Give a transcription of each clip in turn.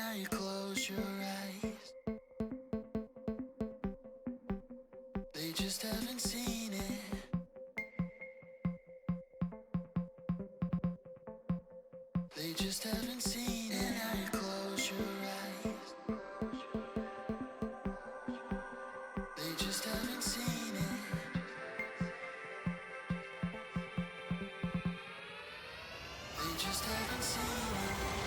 now you close your eyes. They just haven't seen it. They just haven't seen it. Now you close your eyes. They just haven't seen it. They just haven't seen it.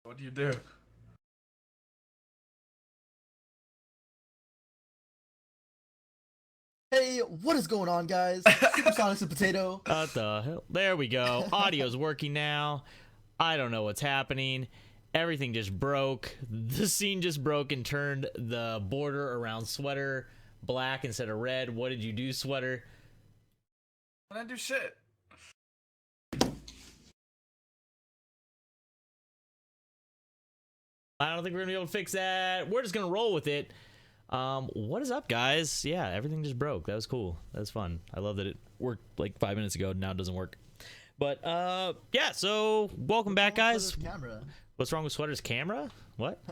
What do you do? Hey, what is going on, guys? Supersonics and Potato. What the hell? There we go. Audio's working now. I don't know what's happening. Everything just broke. The scene just broke and turned the border around Sweater black instead of red. What did you do, Sweater? I didn't do shit. I don't think we're gonna be able to fix that. We're just gonna roll with it. What is up, guys? Yeah, everything just broke. That was cool. That was fun. I love that it worked like 5 minutes ago. Now it doesn't work. But yeah. So welcome back, guys. Camera. What's wrong with Sweater's camera? What?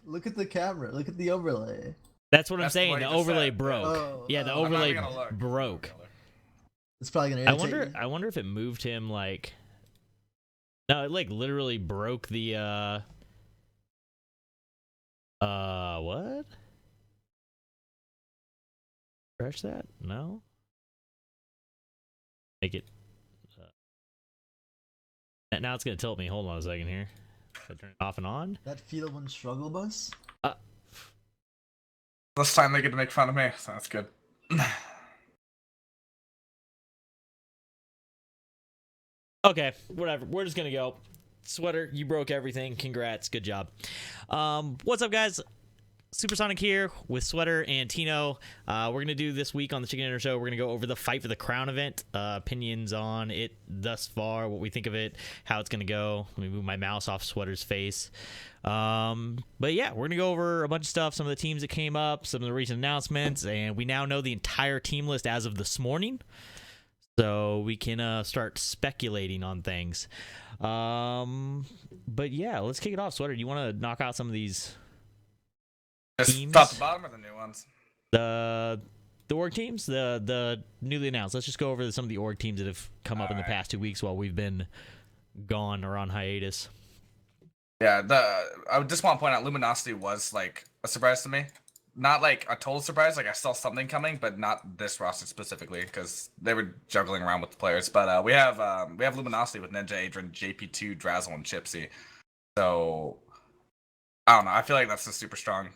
Look at the camera. Look at the overlay. That's what I'm That's saying. what The you just overlay said. broke. Oh, Yeah, the oh. I'm not overlay even gonna look. broke. It's probably gonna I irritate wonder. you. I wonder if it moved him like. No, it like literally broke the. What? Refresh that? No. Make it. Now it's gonna tilt me. Hold on a second here. I turn it off and on. That Feel One struggle bus. This time they get to make fun of me, so that's good. Okay, whatever. We're just gonna go. Sweater, you broke everything. Congrats. Good job. What's up, guys? Supersonic here with Sweater and Tino. We're gonna do this week on the Chicken Dinner Show. We're gonna go over the Fight for the Crown event, opinions on it thus far, what we think of it, how it's gonna go. Let me move my mouse off Sweater's face. But yeah, we're gonna go over a bunch of stuff, some of the teams that came up, some of the recent announcements, and we now know the entire team list as of this morning, so we can start speculating on things. But yeah, let's kick it off. Sweater, do you want to knock out some of these? Just Teams? top to bottom or the new ones? The org teams, the newly announced. Let's just go over some of the org teams that have come up in the past 2 weeks while we've been gone or on hiatus. Yeah, I just want to point out Luminosity was like a surprise to me. Not like a total surprise, like I saw something coming, but not this roster specifically because they were juggling around with the players. But we have Luminosity with Ninja, Adrian, JP2, Drazzle, and Chipsy. So I don't know. I feel like that's a super strong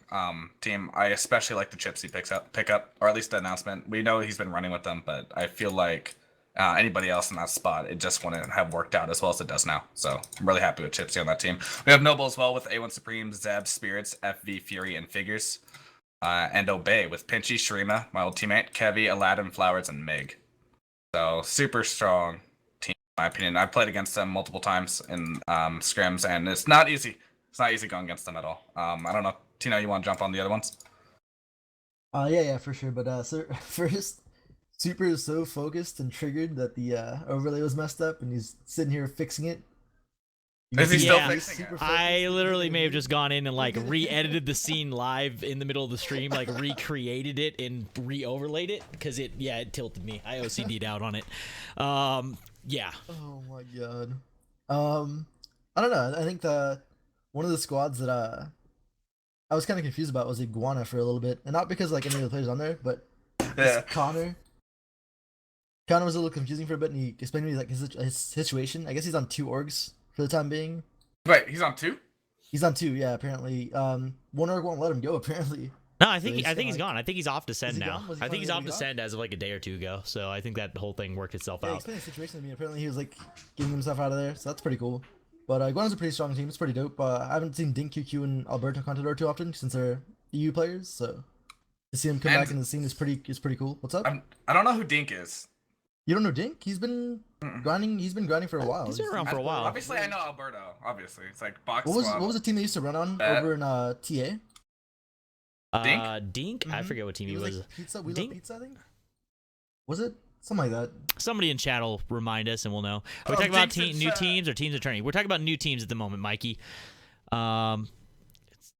team. I especially like the Chipsy pickup, or at least the announcement. We know he's been running with them, but I feel like anybody else in that spot, it just wouldn't have worked out as well as it does now. So I'm really happy with Chipsy on that team. We have Noble as well with A1 Supreme, Zeb, Spirits, FV, Fury, and Figures. And Obey with Pinchy, Shurima, my old teammate, Kevy, Aladdin, Flowers, and Mig. So super strong team, in my opinion. I've played against them multiple times in scrims, and it's not easy. It's not easy going against them at all. I don't know, Tino, you want to jump on the other ones? Yeah, for sure. But so first, Super is so focused and triggered that the overlay was messed up, and he's sitting here fixing it. Is he still Yeah. fixing it? Super I focused. literally may have just gone in and like re-edited the scene live in the middle of the stream, like recreated it and re-overlaid it because it tilted me. I OCD'd out on it. Yeah. Oh my god. I don't know. I think one of the squads that I was kind of confused about was Iguana for a little bit, and not because like any of the players on there, but Yeah. Connor. Connor was a little confusing for a bit, and he explained to me like his situation. I guess he's on 2 orgs for the time being. Wait, he's on 2? He's on 2, yeah. Apparently, one org won't let him go. Apparently, No, I So think he's I think kinda he's like- gone. I think he's off to send he now. gone? Was he I think he's finally off to off? send as of like a day or two ago. So I think that whole thing worked itself yeah, he out. explained the situation to me. Apparently, he was like getting himself out of there, so that's pretty cool. But Iguana's a pretty strong team. It's pretty dope. I haven't seen Dink QQ and Alberto Contador too often since they're EU players, so to see him come And- back in the scene is pretty cool. What's up? I don't know who Dink is. You don't know Dink? He's been Mm-mm. grinding. He's been grinding for a while. He's been around for a while. Obviously, I know Alberto. Obviously, it's like box What was squad. what was the team they used to run on Uh, over in TA? Dink? I Mhm. forget what team he It was. like pizza. We Dink? love pizza. I think. Was it something like that? Somebody in chat will remind us, and we'll know. Are we Oh, talking about Dink's in new chat. teams or teams attorney? We're talking about new teams at the moment, Mikey.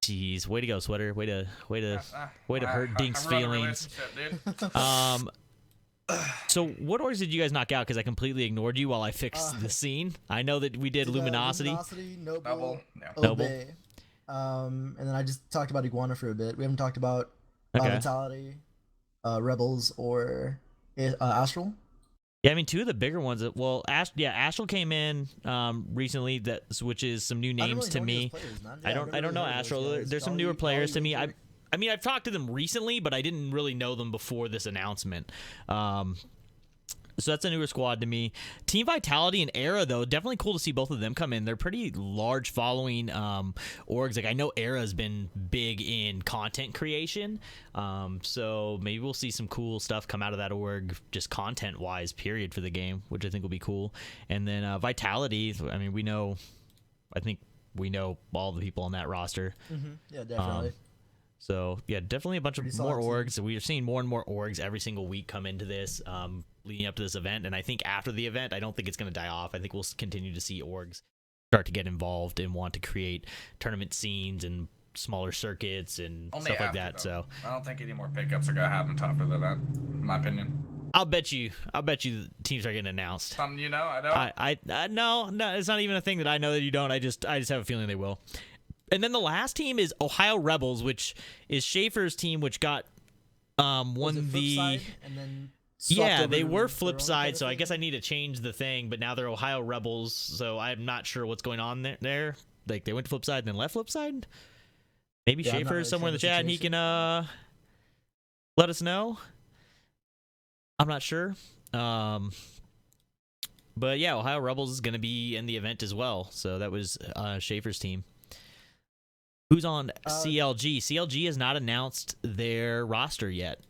Jeez, way to go, Sweater. Way to hurt Dink's I'm running a feelings. relationship, dude. So what orgs did you guys knock out? Because I completely ignored you while I fixed Uh, the scene. I know that we did Luminosity. Luminosity, Noble, Double. Yeah. Noble. Obey. And then I just talked about Iguana for a bit. We haven't talked about Okay. Vitality, Rebels, or Astral. Yeah, I mean, two of the bigger ones. Well, Astral came in recently, which is some new I don't names really to know any of me. those players, man. I Yeah, don't I've never know really heard of Astral. those guys. There's some Dolly- newer players to Dolly me. Winter. I mean, I've talked to them recently, but I didn't really know them before this announcement. So that's a newer squad to me. Team Vitality and Era, though, definitely cool to see both of them come in. They're pretty large following orgs. Like I know Era's been big in content creation, so maybe we'll see some cool stuff come out of that org, just content-wise, period, for the game, which I think will be cool. And then Vitality, I mean, I think we know all the people on that roster. Yeah, definitely. So yeah, definitely a bunch Pretty of more solid orgs. We are seeing more and more orgs every single week come into this, leading up to this event. And I think after the event, I don't think it's going to die off. I think we'll continue to see orgs start to get involved and want to create tournament scenes and smaller circuits and Only stuff like after, that. though. So I don't think any more pickups are gonna happen top of the event, in my opinion. I'll bet you the teams are getting announced. Something you know, I don't. I no, it's not even a thing that I know that you don't. I just have a feeling they will. And then the last team is Ohio Rebels, which is Schaefer's team, which got Was won it the Flipside and then swapped yeah, over they to were their flip own side, kind of so I thing? guess I need to change the thing, but now they're Ohio Rebels, so I'm not sure what's going on there. Like they went to flip side and then left flip side. Maybe Yeah, I'm not Schaefer really is somewhere in the sure chat the and he can situation. let us know. I'm not sure. But yeah, Ohio Rebels is gonna be in the event as well. So that was Schaefer's team. Who's on CLG? CLG has not announced their roster yet.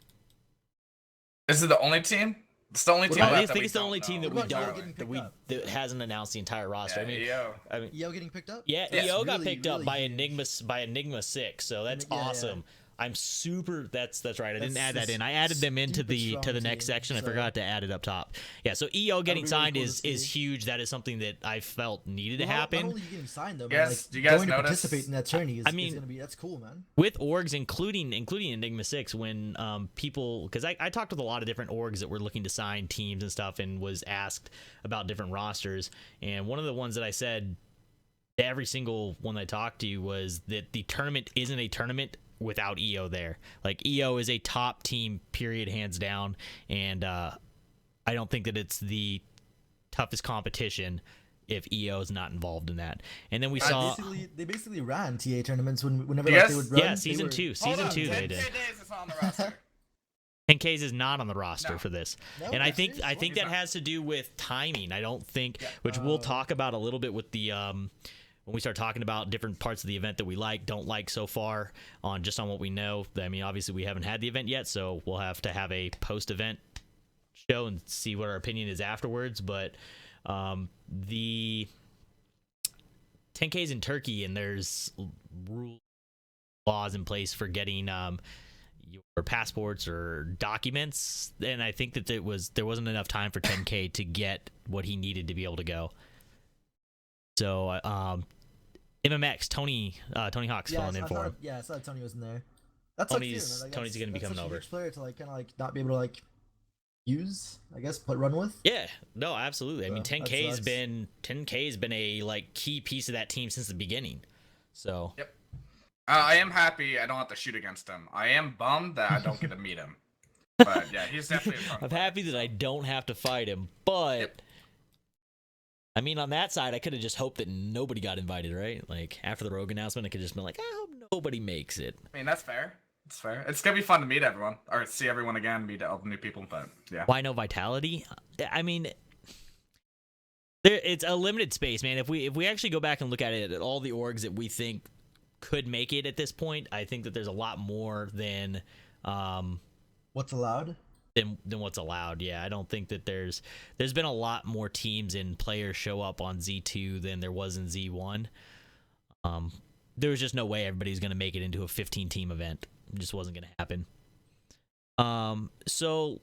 Is it the only team? It's the only What team. about- I left that think we it's the don't only team that know we What about don't getting that picked that hasn't announced the entire roster. Yeah, EO. I mean, EO getting picked up? yeah, Yes. EO got Really, picked up really by huge. Enigma 6, so that's Yeah, yeah. awesome. I'm super. That's right. I didn't add That's that in. I added them into stupid the strong next team, section. I so- forgot to add it up top. Yeah, so EO getting be really signed cool to is see. huge. That is something that I felt needed to Well, happen. Not only you getting signed though, Yes, man, like do you guys going to notice- participate in that tourney is, I mean- is gonna be that's cool, man. With orgs, including Enigma 6, when people, because I talked with a lot of different orgs that were looking to sign teams and stuff, and was asked about different rosters, and one of the ones that I said to every single one I talked to was that the tournament isn't a tournament without EO there. Like EO is a top team, period, hands down, and I don't think that it's the toughest competition if EO is not involved in that. And then we saw They basically ran TA tournaments whenever Yes. like, they would run. yeah, they season were- 2 Hold season on, 2 they 10 did. days it's on the roster. 10Ks is not on the roster No. for this. No, And I are you think serious? I think He's that not. has to do with timing. I don't think, Yeah. which we'll talk about a little bit with the when we start talking about different parts of the event that we like, don't like so far on what we know. I mean, obviously we haven't had the event yet, so we'll have to have a post-event show and see what our opinion is afterwards. But the 10Ks in Turkey, and there's rules, laws in place for getting your passports or documents, and I think that there wasn't enough time for 10K to get what he needed to be able to go. So MMX Tony Hawk's Yeah, filling in for him. I saw Tony was in there. That's Tony's like, gonna be that's coming such a over. huge player to like kind of like not be able to like use, I guess, but run with. Yeah, no, absolutely. I mean, So, that 10K's sucks. been a like key piece of that team since the beginning. So Yep. I am happy I don't have to shoot against him. I am bummed that I don't get to meet him. But yeah, he's definitely a fun I'm player. happy that I don't have to fight him, but Yep. I mean, on that side, I could have just hoped that nobody got invited, right? Like after the Rogue announcement, I could just be like, I hope nobody makes it. I mean, that's fair. It's fair. It's gonna be fun to meet everyone or see everyone again, meet all the new people. But yeah, Why no Vitality? I mean, it's a limited space, man. If we actually go back and look at it, at all the orgs that we think could make it at this point, I think that there's a lot more than What's allowed? than what's allowed. Yeah, I don't think that there's been a lot more teams and players show up on Z2 than there was in Z1. There was just no way everybody's going to make it into a 15 team event. It just wasn't going to happen. So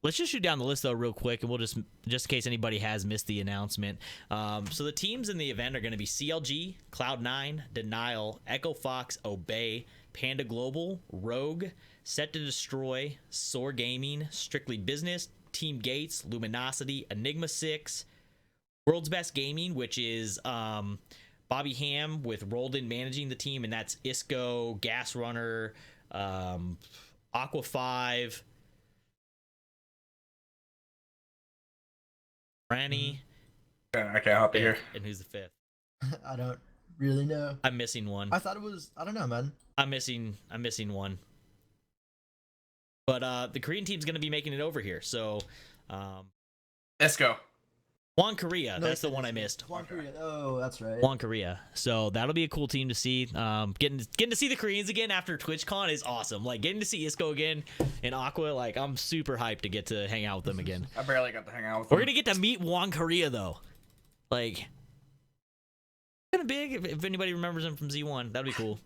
let's just shoot down the list though real quick, and we'll just in case anybody has missed the announcement. So the teams in the event are going to be CLG, Cloud9, Denial, Echo Fox, Obey, Panda Global, Rogue, Set to Destroy, Soar Gaming, Strictly Business, Team Gates, Luminosity, Enigma 6, World's Best Gaming, which is Bobby Ham with Roldan managing the team, and that's Isco, Gas Runner, Aqua 5, Franny, I can't help you here. and who's the fifth? I don't really know. I'm missing one. I thought it was. I don't know, man. I'm missing one. But the Korean team's going to be making it over here. So Let's go. Juan Korea, No, that's the one I missed. Juan Korea. Oh, that's right. Juan Korea. So that'll be a cool team to see. Getting to see the Koreans again after TwitchCon is awesome. Like getting to see Isco again and Aqua, like I'm super hyped to get to hang out with them again. I barely got to hang out with We're him. gonna get to meet Juan Korea though. Like kind of big if anybody remembers him from Z1. That'd be cool.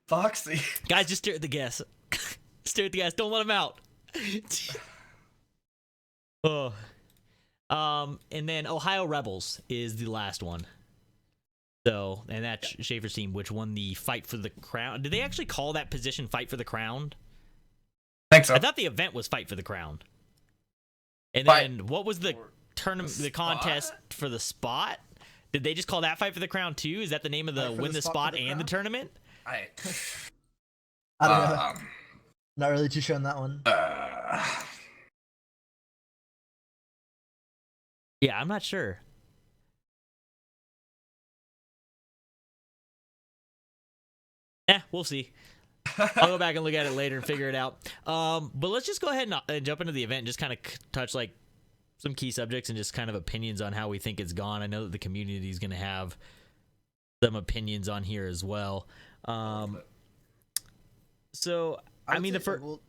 Foxy. Guys, just stare at the gas. Stare at the gas. Don't let him out. Oh. And then Ohio Rebels is the last one. So, and that's Schaefer's team, which won the Fight for the Crown. Did they actually call that position Fight for the Crown? Think so. I thought the event was Fight for the Crown. And Fight then what was the tournament, the contest for the spot? Did they just call that Fight for the Crown too? Is that the name of the Fight for win the the spot spot for the and the crown? tournament? I I don't know. Not really too sure on that one. Yeah, I'm not sure. We'll see. I'll go back and look at it later and figure it out. But let's just go ahead and jump into the event and just kind of touch like some key subjects and just kind of opinions on how we think it's gone. I know that the community is going to have some opinions on here as well. So I would mean, the say, first. well,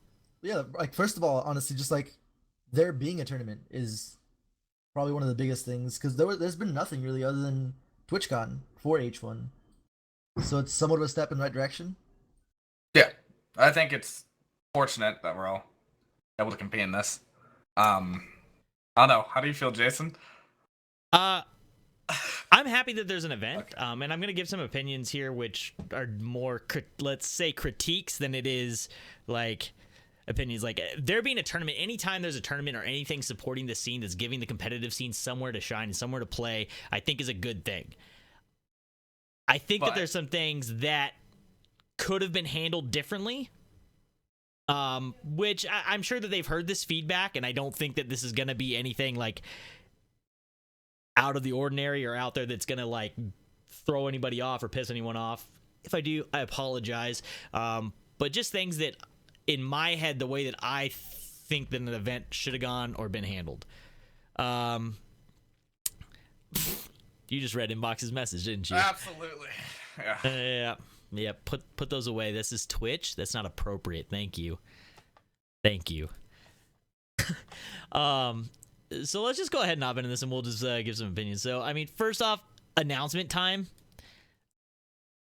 yeah, like first of all, honestly, just like there being a tournament is probably one of the biggest things because there's been nothing really other than TwitchCon for H1, so it's somewhat of a step in the right direction. Yeah, I think it's fortunate that we're all able to compete in this. I don't know. How do you feel, Jason? I'm happy that there's an event, and I'm going to give some opinions here, which are more, let's say, critiques than it is like opinions. Like there being a tournament, anytime there's a tournament or anything supporting the scene that's giving the competitive scene somewhere to shine and somewhere to play, I think is a good thing. I think that there's some things that could have been handled differently. Which I'm sure that they've heard this feedback, and I don't think that this is going to be anything like out of the ordinary or out there that's going to like throw anybody off or piss anyone off. If I do, I apologize. But just things that in my head, the way that I think that an event should have gone or been handled. You just read Inbox's message, didn't you? Absolutely. Yeah. Yeah. Put those away. This is Twitch. That's not appropriate. Thank you. So let's just go ahead and hop into this, and we'll just give some opinions. So, I mean, first off, announcement time.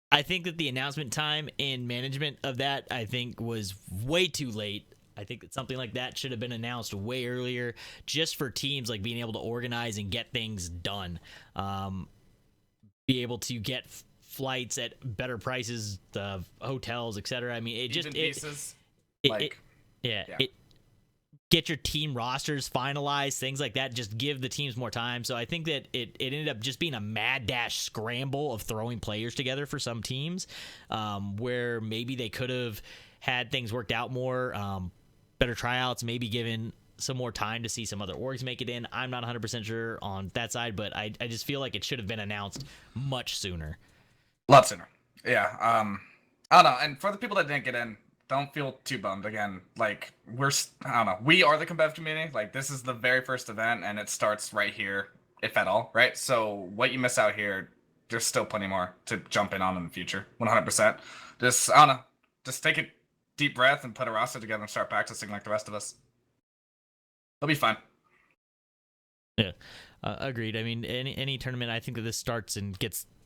I think that the announcement time and management of that, I think, was way too late. I think that something like that should have been announced way earlier, just for teams like being able to organize and get things done. Be able to get flights at better prices, the hotels, etc. I mean, it just Even pieces. it get your team rosters finalized, things like that. Just give the teams more time. So I think that it ended up just being a mad dash scramble of throwing players together for some teams, where maybe they could have had things worked out more, better tryouts, maybe given some more time to see some other orgs make it in. I'm not 100% sure on that side, but I just feel like it should have been announced much sooner. A lot sooner. Yeah. I don't know. And for the people that didn't get in, don't feel too bummed. Again, like I don't know. We are the competitive community. Like this is the very first event, and it starts right here, if at all, right? So what you miss out here, there's still plenty more to jump in on in the future. 100%. Just I don't know. Just take a deep breath and put a roster together and start practicing like the rest of us. It'll be fine. Yeah, agreed. I mean, any tournament, I think that this starts and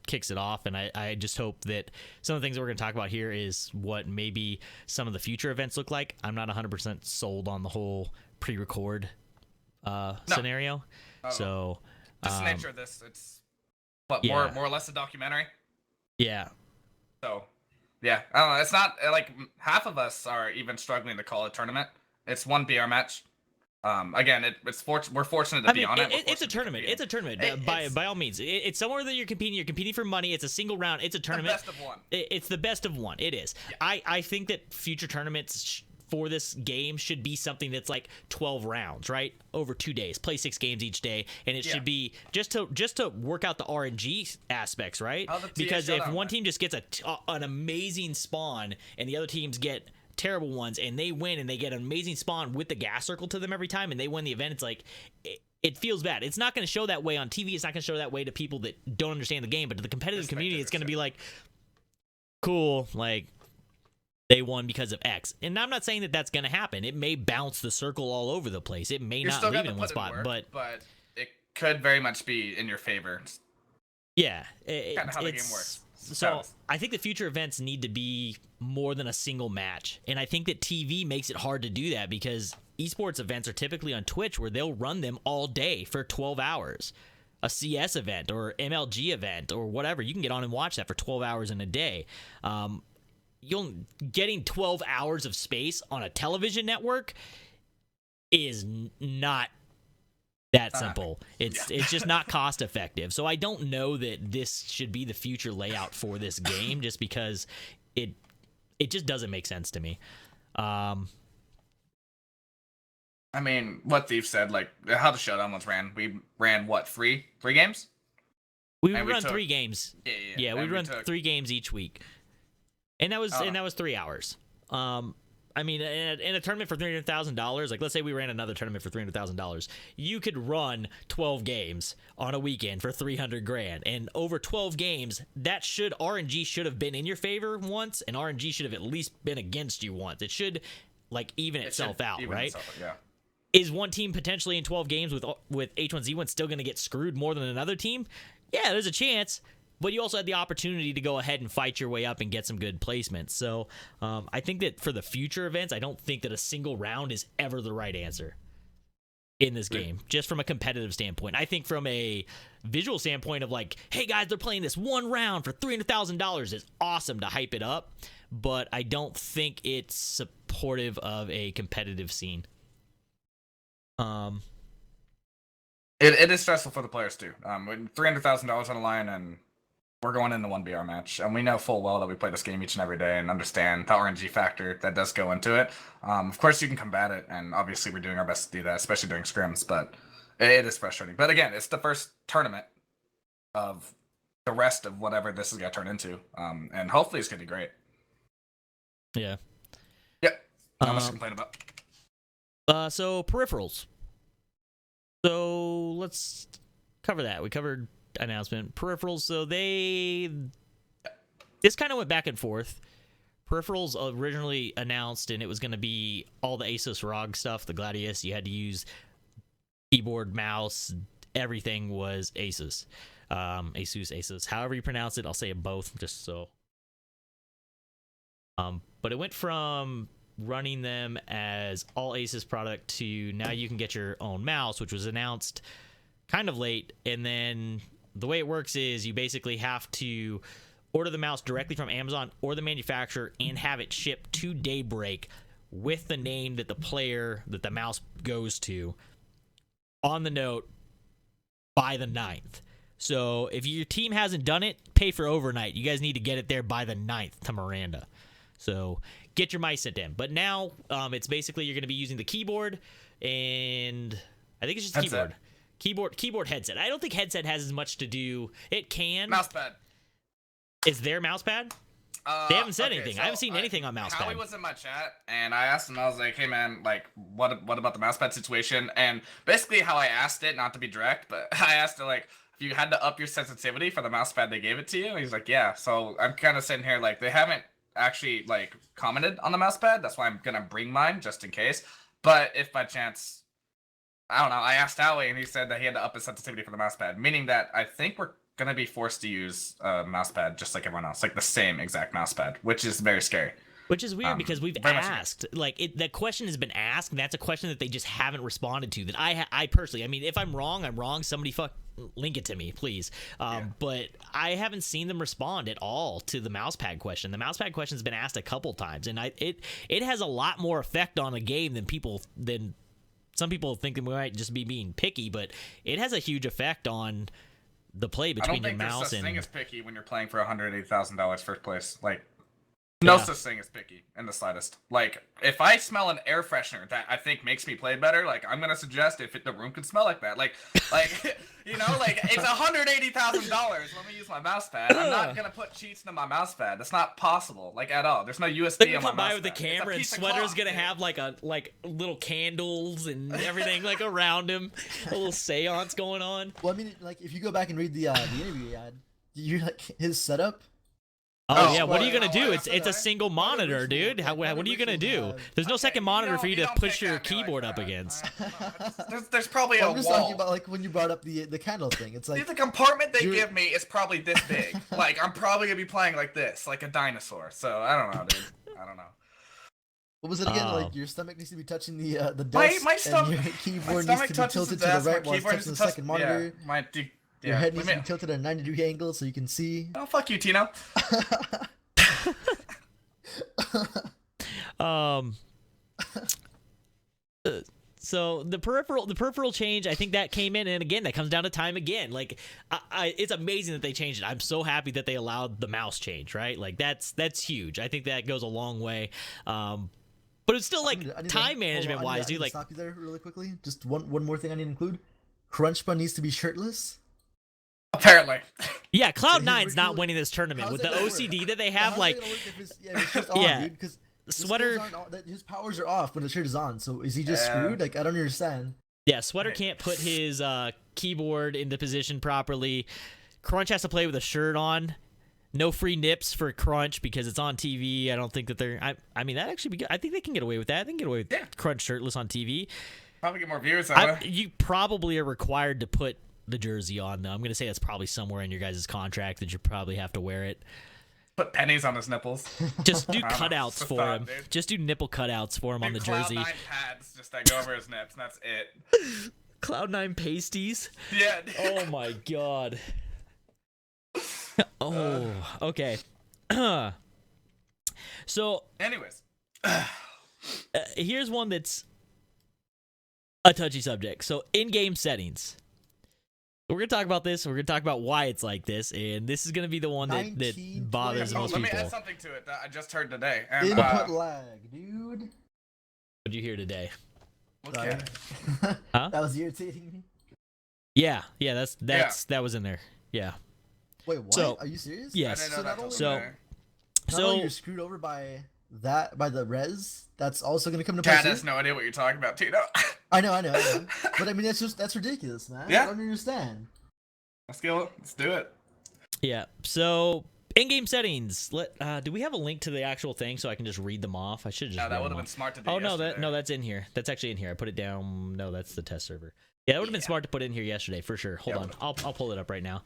kicks it off, and I just hope that some of the things that we're going to talk about here is what maybe some of the future events look like. I'm not 100% sold on the whole pre-record scenario. So just the nature of this, it's more or less a documentary. Yeah. So yeah, I don't know. It's not like half of us are even struggling to call a tournament. It's one BR match. Again, we're fortunate to be on it. It's a tournament. It's a tournament. By all means, it's somewhere that you're competing. You're competing for money. It's a single round. It's a tournament. The best of one. It's the best of one. It is. Yeah. I think that future tournaments for this game should be something that's like 12 rounds, right? Over 2 days. Play 6 games each day, and it should be just to work out the RNG aspects, right? Because if one team just gets an amazing spawn and the other teams get terrible ones and they win and they get an amazing spawn with the gas circle to them every time and they win the event, it's like it feels bad. It's not going to show that way on TV. It's not going to show that way to people that don't understand the game, but to the competitive community, it's going to be like, cool, like they won because of X. And I'm not saying that that's going to happen. It may bounce the circle all over the place. It may not leave in one spot, but it could very much be in your favor. Yeah, kind of how the game works. So I think the future events need to be more than a single match. And I think that TV makes it hard to do that because esports events are typically on Twitch where they'll run them all day for 12 hours. A CS event or MLG event or whatever, you can get on and watch that for 12 hours in a day. Getting 12 hours of space on a television network is not that simple. It's just not cost effective. So I don't know that this should be the future layout for this game just because it just doesn't make sense to me. I mean, what Thief said, like how the showdown was ran. We ran what, three games? We would run 3 games. Yeah, we run 3 games each week. And that was 3 hours. I mean, in a tournament for $300,000, like let's say we ran another tournament for $300,000, you could run 12 games on a weekend for $300,000, and over 12 games, that RNG should have been in your favor once, and RNG should have at least been against you once. It should like even itself out, right? Yeah. Is one team potentially in 12 games with H1Z1 still going to get screwed more than another team? Yeah, there's a chance. But you also had the opportunity to go ahead and fight your way up and get some good placements. So I think that for the future events, I don't think that a single round is ever the right answer in this game, just from a competitive standpoint. I think from a visual standpoint of like, hey guys, they're playing this one round for $300,000 is awesome to hype it up. But I don't think it's supportive of a competitive scene. It is stressful for the players too. With $300,000 on the line and we're going into one BR match, and we know full well that we play this game each and every day and understand the RNG factor that does go into it. Of course, you can combat it, and obviously we're doing our best to do that, especially during scrims, but it is frustrating. But again, it's the first tournament of the rest of whatever this is going to turn into, and hopefully it's going to be great. Yeah. Yep. Not much to complain about. So, peripherals. So, let's cover that. We covered announcement peripherals, so this kind of went back and forth. Peripherals originally announced and it was going to be all the Asus ROG stuff, the Gladius. You had to use keyboard, mouse, everything was Asus. Asus, however you pronounce it. I'll say it both just so. But it went from running them as all Asus product to now you can get your own mouse, which was announced kind of late. And then the way it works is you basically have to order the mouse directly from Amazon or the manufacturer and have it shipped to Daybreak with the name that the player that the mouse goes to on the note by the 9th. So if your team hasn't done it, pay for overnight. You guys need to get it there by the 9th to Miranda. So get your mice sent in. But now it's basically you're going to be using the keyboard and I think it's just Headset. keyboard headset. I don't think headset has as much to do. It can. Mousepad. Is there mousepad? They haven't said anything. I haven't seen anything on mousepad. Howie was in my chat, and I asked him. I was like, "Hey, man, like, what about the mousepad situation?" And basically, how I asked it, not to be direct, but I asked it like, if you had to up your sensitivity for the mousepad, they gave it to you. And he's like, "Yeah." So I'm kind of sitting here like they haven't actually like commented on the mousepad. That's why I'm gonna bring mine just in case. But if by chance, I don't know, I asked Howie, and he said that he had to up his sensitivity for the mousepad, meaning that I think we're gonna be forced to use a mousepad just like everyone else, like the same exact mousepad, which is very scary. Which is weird because we've very much asked, like, that question has been asked, and that's a question that they just haven't responded to. That I personally, I mean, if I'm wrong, I'm wrong. Somebody link it to me, please. But I haven't seen them respond at all to the mousepad question. The mousepad question has been asked a couple times, and it has a lot more effect on a game than some people think that we might just be being picky, but it has a huge effect on the play between your mouse I don't think there's such and thing as picky when you're playing for $180,000 first place. Like, no such thing as picky in the slightest. Like, if I smell an air freshener that I think makes me play better, like, I'm gonna suggest if the room could smell like that. Like, you know, like, it's $180,000. Let me use my mouse pad. I'm not gonna put cheats into my mouse pad. That's not possible, like, at all. There's no USB They're on my gonna come by mouse with the pad. It's a camera, and piece of Sweater's cloth, gonna dude. have like little candles and everything like around him, a little seance going on. Well, I mean, like if you go back and read the interview he had, you like his setup. Oh yeah, what are you gonna well, do? well, It's that's a okay. single monitor, dude. What are you gonna do? There's no second monitor for you to push your keyboard up against. There's probably a I'm just wall. talking about like when you brought up the candle thing. It's like The compartment they You're- give me is probably this big. Like, I'm probably gonna be playing like this, like a dinosaur. So I don't know, dude. I don't know. what was it again? Oh. Like your stomach needs to be touching the My desk, stomach, and your keyboard my needs stomach to be touches tilted the to the desk, my right while it's keyboard touching the is second monitor. Yeah, Your head let needs to me- be tilted at a 90-degree angle so you can see. Oh, fuck you, Tino. So the peripheral change, I think that came in, and again, that comes down to time again. Like, it's amazing that they changed it. I'm so happy that they allowed the mouse change, right? Like, that's huge. I think that goes a long way. But it's still like I need to- time hold on, management I need wise, to dude. Like, stop you there really quickly. Just one more thing I need to include. Crunchbun needs to be shirtless. Apparently. yeah, So Cloud9's he's not really- winning this tournament how's with that the gonna work? OCD that they How's have. it Like, gonna work if it's just on, Yeah. dude? Because Sweater. his powers are off when the shirt is on. So is he just Yeah. screwed? Like I don't understand. Yeah, Sweater can't put his keyboard into position properly. Crunch has to play with a shirt on. No free nips for Crunch because it's on TV. I don't think that they're. I mean, that actually be good. I think they can get away with that. They can get away with Yeah. Crunch shirtless on TV. Probably get more viewers that way. You probably are required to put the jersey on, though. I'm going to say that's probably somewhere in your guys' contract that you probably have to wear it. Put pennies on his nipples. Just do I don't know. cutouts It's a for thought, him. dude. Just do nipple cutouts for him on the Dude, jersey. Cloud9 pads just that go over his nips, and that's it. Cloud9 pasties. Yeah. dude. Oh my god. Oh, okay. So Anyways. here's one that's a touchy subject. So in-game settings. We're gonna talk about this. We're gonna talk about why it's like this, and this is gonna be the one that 1920. bothers Oh, most let me people. add something to it that I just heard today. And, Input lag, dude. What'd you hear today? Sorry. okay. Huh? That was irritating me. Yeah, that was in there. Yeah. Wait, what? So- Are you serious? I Yes. didn't know So that not till only- So- today. Not only So you're screwed over by the res, that's also gonna come to play. Cat too? has no idea what you're talking about, Tino. I know. But I mean, that's ridiculous, man. Yeah. I don't understand. Let's do it. yeah. So in-game settings. Do we have a link to the actual thing so I can just read them off? I should just. No, that read would them have been off. smart to do. Oh yesterday. that's in here. That's actually in here. I put it down. No, that's the test server. Yeah, that would have been smart to put in here yesterday for sure. Hold Yeah, on, I'll pull it up right now.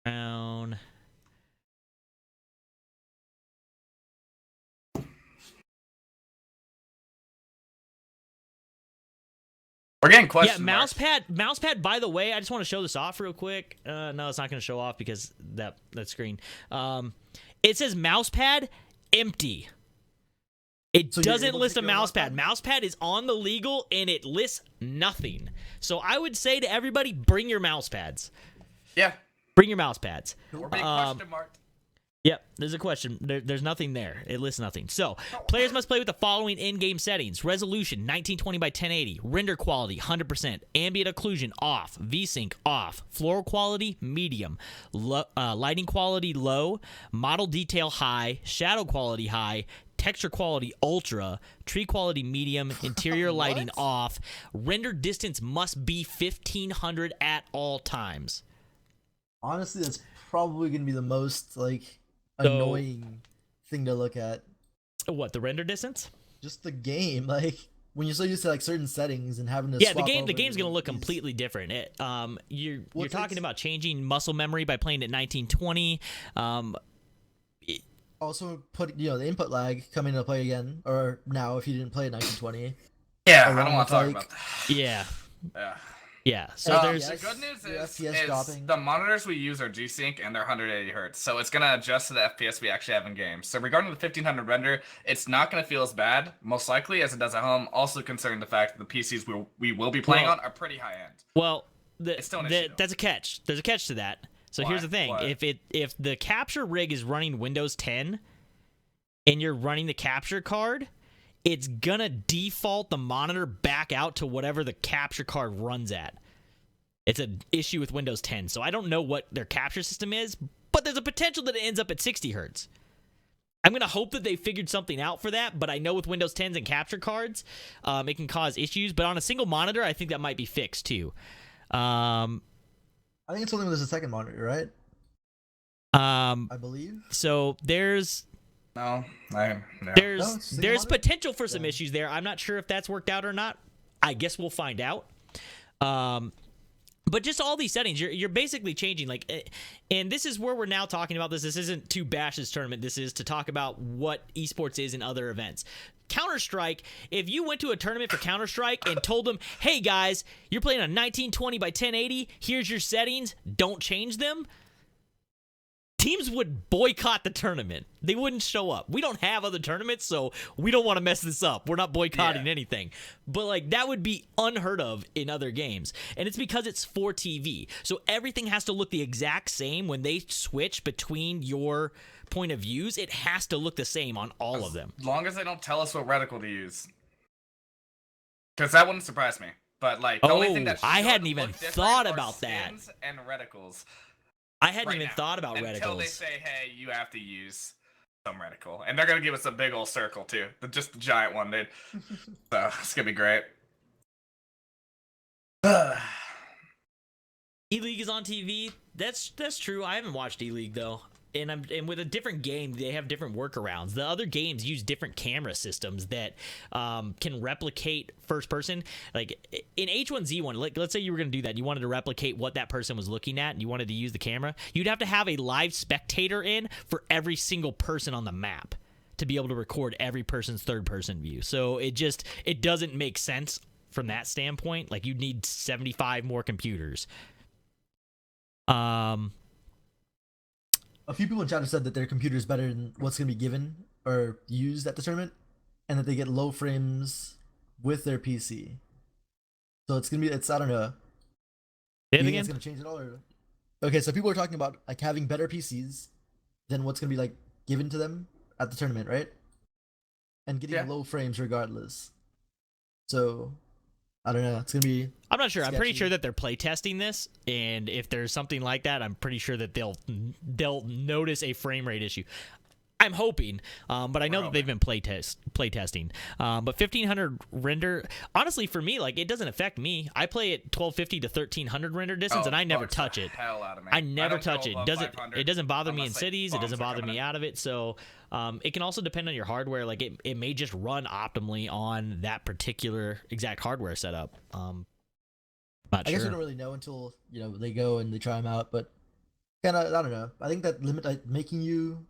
Down. We're getting Yeah, questions. marks. mousepad. By the way, I just want to show this off real quick. No, it's not going to show off because that screen. It says mousepad empty. It So you're doesn't able to list a pick your own mousepad. Mousepad is on the legal and it lists nothing. So I would say to everybody, bring your mousepads. Yeah. Bring your mousepads. Or big question mark. Yep, there's a question. There's nothing there. It lists nothing. So, players must play with the following in-game settings. Resolution, 1920 by 1080. Render quality, 100%. Ambient occlusion, off. VSync, off. Floor quality, medium. Lighting quality, low. Model detail, high. Shadow quality, high. Texture quality, ultra. Tree quality, medium. Interior lighting, off. Render distance must be 1500 at all times. Honestly, that's probably gonna be the most like So- annoying thing to look at. What, the render distance? Just the game, like when you're so used to like certain settings and having to Yeah, swap the over game's gonna look these- completely different. You're Well, talking it's- about changing muscle memory by playing at 1920. Also, put the input lag coming into play again, or now if you didn't play at 1920. Yeah, I Along don't want with, to talk like- about that. Yeah, Yeah. yeah. So Yeah, there's yes. The good news Your is, FPS dropping. the monitors we use are G-Sync and they're 180 hertz, so it's gonna adjust to the FPS we actually have in game. So regarding the 1500 render, it's not gonna feel as bad, most likely, as it does at home. Also considering the fact that the PCs we will be playing Well- on are pretty high end. well, It's still an issue. that's a catch. There's a catch to that. So Why? here's the thing: What? if the capture rig is running Windows 10 and you're running the capture card, it's gonna default the monitor back out to whatever the capture card runs at. It's an issue with Windows 10, so I don't know what their capture system is, but there's a potential that it ends up at 60 hertz. I'm gonna hope that they figured something out for that, but I know with Windows 10s and capture cards, it can cause issues. But on a single monitor, I think that might be fixed too. I think it's only when there's a second monitor, right? I believe. So there's No, no. No, there's it's single there's monitor? potential for some Yeah. issues there. I'm not sure if that's worked out or not. I guess we'll find out. But just all these settings, you're basically changing, like, and this is where we're now talking about this. This isn't to bash this tournament. This is to talk about what esports is in other events. Counter-Strike, if you went to a tournament for Counter-Strike and told them, hey guys, you're playing on 1920 by 1080, here's your settings, don't change them, teams would boycott the tournament. They wouldn't show up. We don't have other tournaments, so we don't want to mess this up. We're not boycotting Yeah. anything. But like that would be unheard of in other games. And it's because it's for TV. So everything has to look the exact same when they switch between your point of views. It has to look the same on all of them. As long as they don't tell us what reticle to use. Because that wouldn't surprise me. But like the only thing that I should hadn't even look different thought are about that. skins and reticles. I hadn't right even now, thought about until they reticles. say, "Hey, you have to use some reticle," and they're gonna give us a big old circle too, just the giant one, dude. So it's gonna be great. E-League is on TV. That's true. I haven't watched E-League though. And with a different game, they have different workarounds. The other games use different camera systems that can replicate first person. Like in H1Z1, like let's say you were going to do that, and you wanted to replicate what that person was looking at, and you wanted to use the camera. You'd have to have a live spectator in for every single person on the map to be able to record every person's third person view. So it doesn't make sense from that standpoint. Like you'd need 75 more computers. A few people in chat have said that their computer is better than what's going to be given or used at the tournament, and that they get low frames with their PC. So it's I don't know. Say it Do you think again? it's going to change at all? Or... Okay, so people are talking about like having better PCs than what's going to be like given to them at the tournament, right? And getting Yeah. low frames regardless. So I don't know. It's going to be I'm not sure. I'm pretty sketchy. sure that they're playtesting this, and if there's something like that, I'm pretty sure that they'll notice a frame rate issue. I'm hoping, but I know that they've been playtesting. But 1500 render, honestly, for me, like it doesn't affect me. I play at 1250 to 1300 render distance, and I never bugs touch the it. hell out of me. I never don't touch go it. above Doesn't 500 it doesn't bother me in unless, like, cities. It bombs doesn't are bother coming me in. out of it. So it can also depend on your hardware. Like it may just run optimally on that particular exact hardware setup. Not I guess we sure. don't really know until they go and they try them out. But kind of, I don't know. I think that limit, like, making you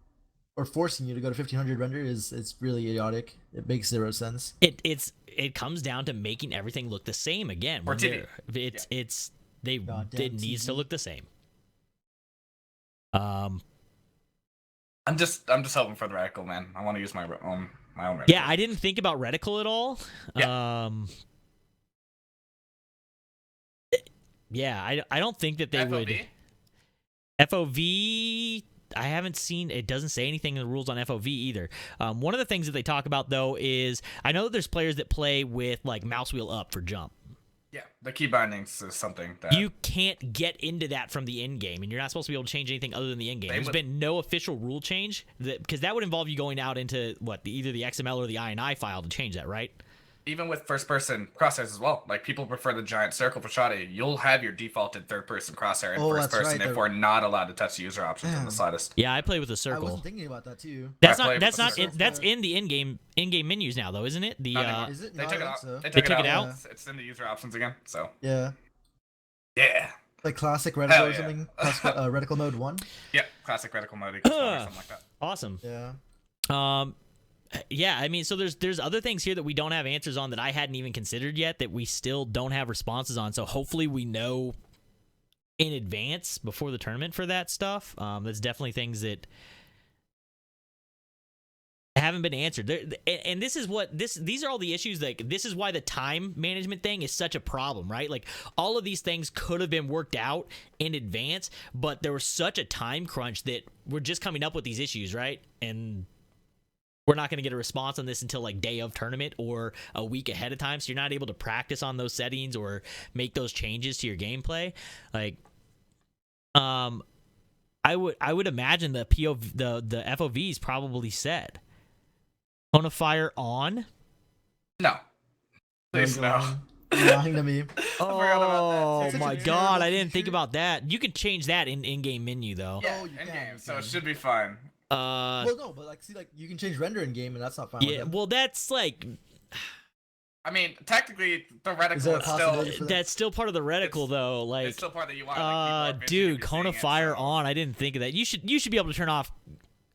or forcing you to go to 1500 render it's really idiotic. It makes zero sense. It comes down to making everything look the same again. Or When TV. Goddamn it needs to TV. look the same. I'm just hoping for the reticle, man. I want to use my own reticle. Yeah, I didn't think about reticle at all. Yeah. Yeah, I don't think that they would. FOV, I haven't seen. It doesn't say anything in the rules on FOV either. One of the things that they talk about though is I know that there's players that play with like mouse wheel up for jump. Yeah, the key bindings is something that You can't get into that from the end game, and you're not supposed to be able to change anything other than the end game. There's been no official rule change because that would involve you going out into either the XML or the INI file to change that, right? even with first-person crosshairs as well. Like people prefer the giant circle for Shoddy. You'll have your defaulted third-person crosshair in first that's person right, if we're not allowed to touch the user options in the slightest. Yeah, I play with a I circle. wasn't thinking about that too. That's I not. play That's with not. the In, that's in the in-game menus now, though, isn't it? The Not anymore. Is it? They No, took I it think out. so. They They took it out. Yeah. It's in the user options again. So Yeah, yeah, like classic reticle Hell or yeah. something. Classic, reticle mode 1. yeah, classic reticle mode equals one or something like that. awesome. Yeah. Yeah, I mean, so there's other things here that we don't have answers on that I hadn't even considered yet that we still don't have responses on. So hopefully we know in advance before the tournament for that stuff. That's definitely things that haven't been answered. And this is what these are all the issues. Like this is why the time management thing is such a problem, right? Like all of these things could have been worked out in advance, but there was such a time crunch that we're just coming up with these issues, right? And we're not going to get a response on this until like day of tournament or a week ahead of time. So you're not able to practice on those settings or make those changes to your gameplay. Like, I would imagine the the FOVs probably set. Cone of Fire on. No, please no. Lying to me. forgot about that, Oh too. my Such a god, terrible I didn't think feature. about that. You can change that in in-game menu though. Yeah, Oh, you in can, game, you so it can. should be fine. Well, no, but like, see, like you can change render in game, and that's not fine. Yeah, with them. well that's like I mean, technically, the reticle Is there a is still possibility for that? that's still part of the reticle It's- though. Like it's still part of the UI. Like, people are dude, basically Cone of seeing it, Fire so- on. I didn't think of that. You should be able to turn off.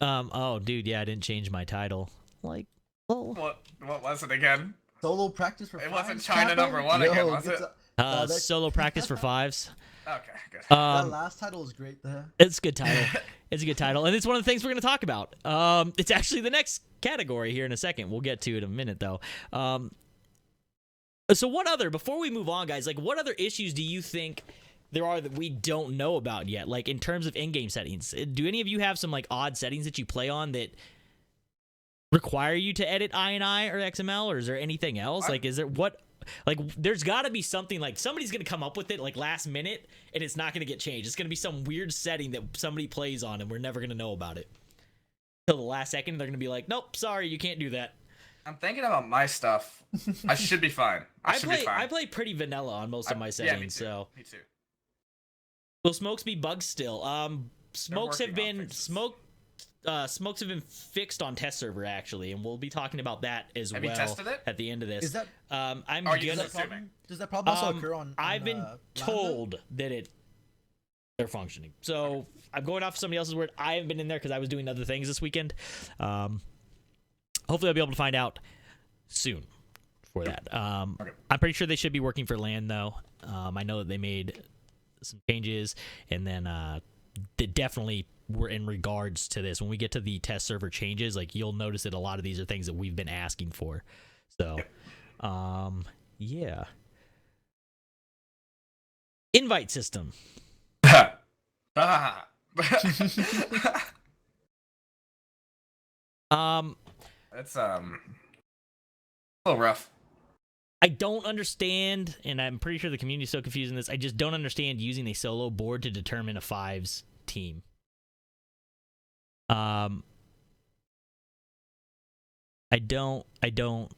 Oh, dude, yeah, I didn't change my title. Like, oh, What was it again? Solo practice for. It wasn't fives, China Capo? number one Yo, again, was get it? to- that- solo practice for fives. Okay, good. that last title is great there. It's a good title. It's a good title, and it's one of the things we're going to talk about. It's actually the next category here in a second. We'll get to it in a minute, though. So what other, before we move on, guys, like what other issues do you think there are that we don't know about yet? Like in terms of in-game settings, do any of you have some like odd settings that you play on that require you to edit INI or XML, or is there anything else? Like, is there what? Like, there's got to be something like somebody's gonna come up with it like last minute, and it's not gonna get changed. It's gonna be some weird setting that somebody plays on, and we're never gonna know about it till the last second. They're gonna be like, "Nope, sorry, you can't do that." I'm thinking about my stuff. I should be fine. I should be fine. I play pretty vanilla on most of my Yeah, me settings, too. so Me too. will smokes be bugs still? Smokes have working on been fixes. smokes have been fixed on test server actually, and we'll be talking about that as Have well you tested it? at the end of this. Is that? I'm Are you gonna. Does that problem, assuming? does that problem also occur on? I've been Lambda? told that they're functioning. So I'm going off somebody else's word. I haven't been in there because I was doing other things this weekend. Hopefully I'll be able to find out soon for that. Okay. I'm pretty sure they should be working for LAN though. I know that they made some changes, and then they definitely were in regards to this. When we get to the test server changes, like you'll notice that a lot of these are things that we've been asking for. So, yeah. Invite system. Ah. It's a little rough. I don't understand, and I'm pretty sure the community is so confused in this. I just don't understand using a solo board to determine a fives team. I don't.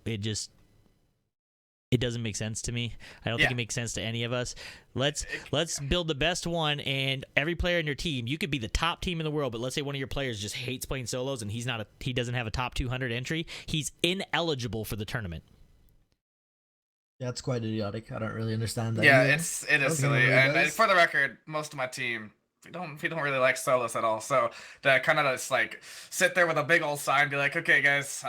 It doesn't make sense to me. I don't think Yeah. it makes sense to any of us. Let's build the best one, and every player in your team, you could be the top team in the world, but let's say one of your players just hates playing solos and he doesn't have a top 200 entry. He's ineligible for the tournament. Yeah, it's quite idiotic. I don't really understand that. Yeah, either. it is Okay, silly. well, And guys. for the record, most of my team we don't really like solos at all. So to kind of just like sit there with a big old sign, and be like, okay, guys,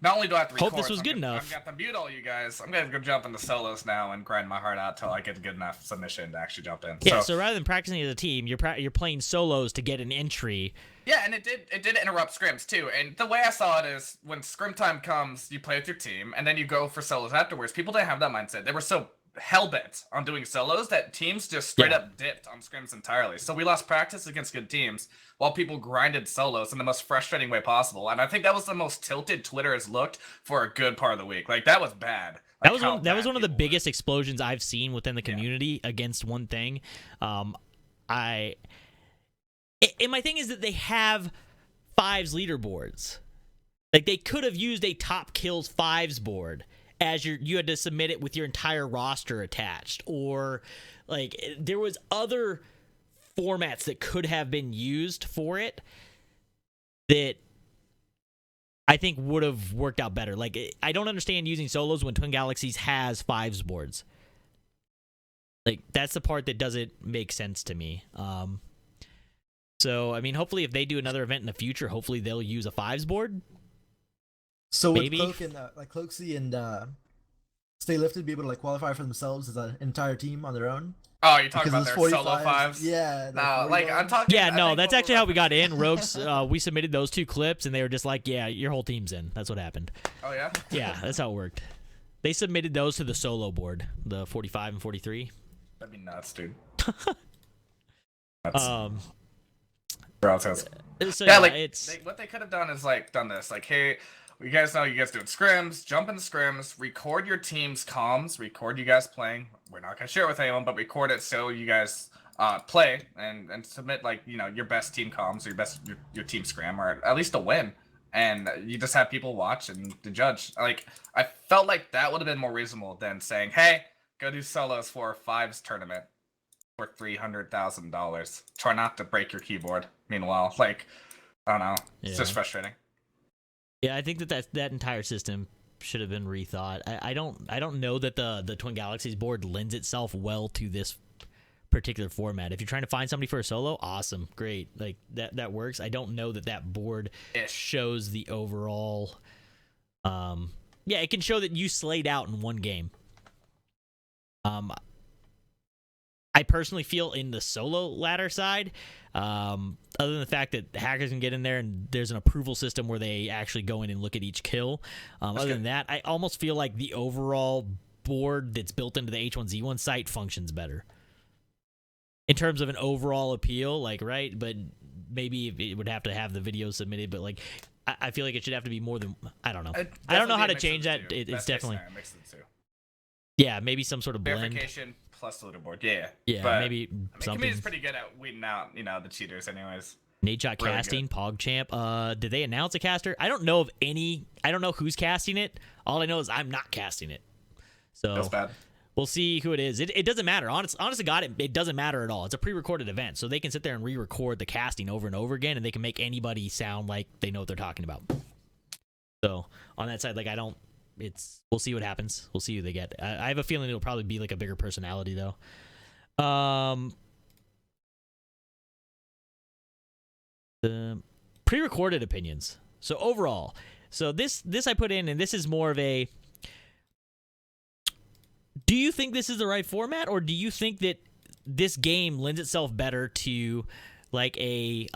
not only do I have to record, Hope this was good enough. I've got to mute all you guys. I'm gonna go jump into solos now and grind my heart out till I get a good enough submission to actually jump in. Yeah, so rather than practicing as a team, you're playing solos to get an entry. Yeah, and it did interrupt scrims too. And the way I saw it is when scrim time comes, you play with your team, and then you go for solos afterwards. People didn't have that mindset. They were so hell-bent on doing solos that teams just straight up dipped on scrims entirely. So we lost practice against good teams while people grinded solos in the most frustrating way possible. And I think that was the most tilted Twitter has looked for a good part of the week. Like, that was bad. That Like, was one of the people biggest explosions I've seen within the community against one thing. And my thing is that they have fives leaderboards. Like, they could have used a top kills fives board as you had to submit it with your entire roster attached, or like there was other formats that could have been used for it that I think would have worked out better. Like, I don't understand using solos when Twin Galaxies has fives boards. Like, that's the part that doesn't make sense to me. So I mean, hopefully if they do another event in the future, hopefully they'll use a fives board. So would Maybe. Cloak and like Cloaksy and Stay Lifted be able to like qualify for themselves as an entire team on their own? Oh, you're talking Because about those their solo 45s fives? Yeah. No, like, I'm talking... Yeah, I no, think that's what actually we're how we got in. referencing- Rogues, we submitted those two clips, and they were just like, yeah, your whole team's in. That's what happened. Oh, yeah? Yeah, that's how it worked. They submitted those to the solo board, the 45 and 43. That'd be nuts, dude. That's... So yeah, like it's what they could have done is like done this, like, hey, you guys know you guys doing scrims, jump into scrims, record your team's comms, record you guys playing. We're not gonna share it with anyone, but record it so you guys play and submit, like, you know, your best team comms or your team scrim, or at least a win, and you just have people watch and to judge. Like, I felt like that would have been more reasonable than saying, hey, go do solos for a fives tournament for $300,000. Try not to break your keyboard. Meanwhile, like, I don't know, it's just frustrating. Yeah, I think that entire system should have been rethought. I don't know that the Twin Galaxies board lends itself well to this particular format. If you're trying to find somebody for a solo, awesome, great, like that works. I don't know that board shows the overall. Yeah, it can show that you slayed out in one game. I personally feel in the solo ladder side, other than the fact that hackers can get in there and there's an approval system where they actually go in and look at each kill. Other than that, I almost feel like the overall board that's built into the H1Z1 site functions better in terms of an overall appeal. Like, right, but maybe it would have to have the video submitted. But like, I feel like it should have to be more than, I don't know. I don't know how to change that. It's definitely yeah, maybe some sort of blend. Verification plus leaderboard, yeah. Yeah, but, maybe something. Community's pretty good at weeding out, you know, the cheaters, anyways. Nadeshot Really casting, PogChamp. Did they announce a caster? I don't know of any. I don't know who's casting it. All I know is I'm not casting it. So That's bad. we'll see who it is. It doesn't matter. Honest to God, it doesn't matter at all. It's a pre-recorded event, so they can sit there and re-record the casting over and over again, and they can make anybody sound like they know what they're talking about. So on that side, like, I don't. We'll see what happens. We'll see who they get. I have a feeling it'll probably be like a bigger personality though. The pre-recorded opinions. So overall, this I put in, and this is more of a. Do you think this is the right format, or do you think that this game lends itself better to like a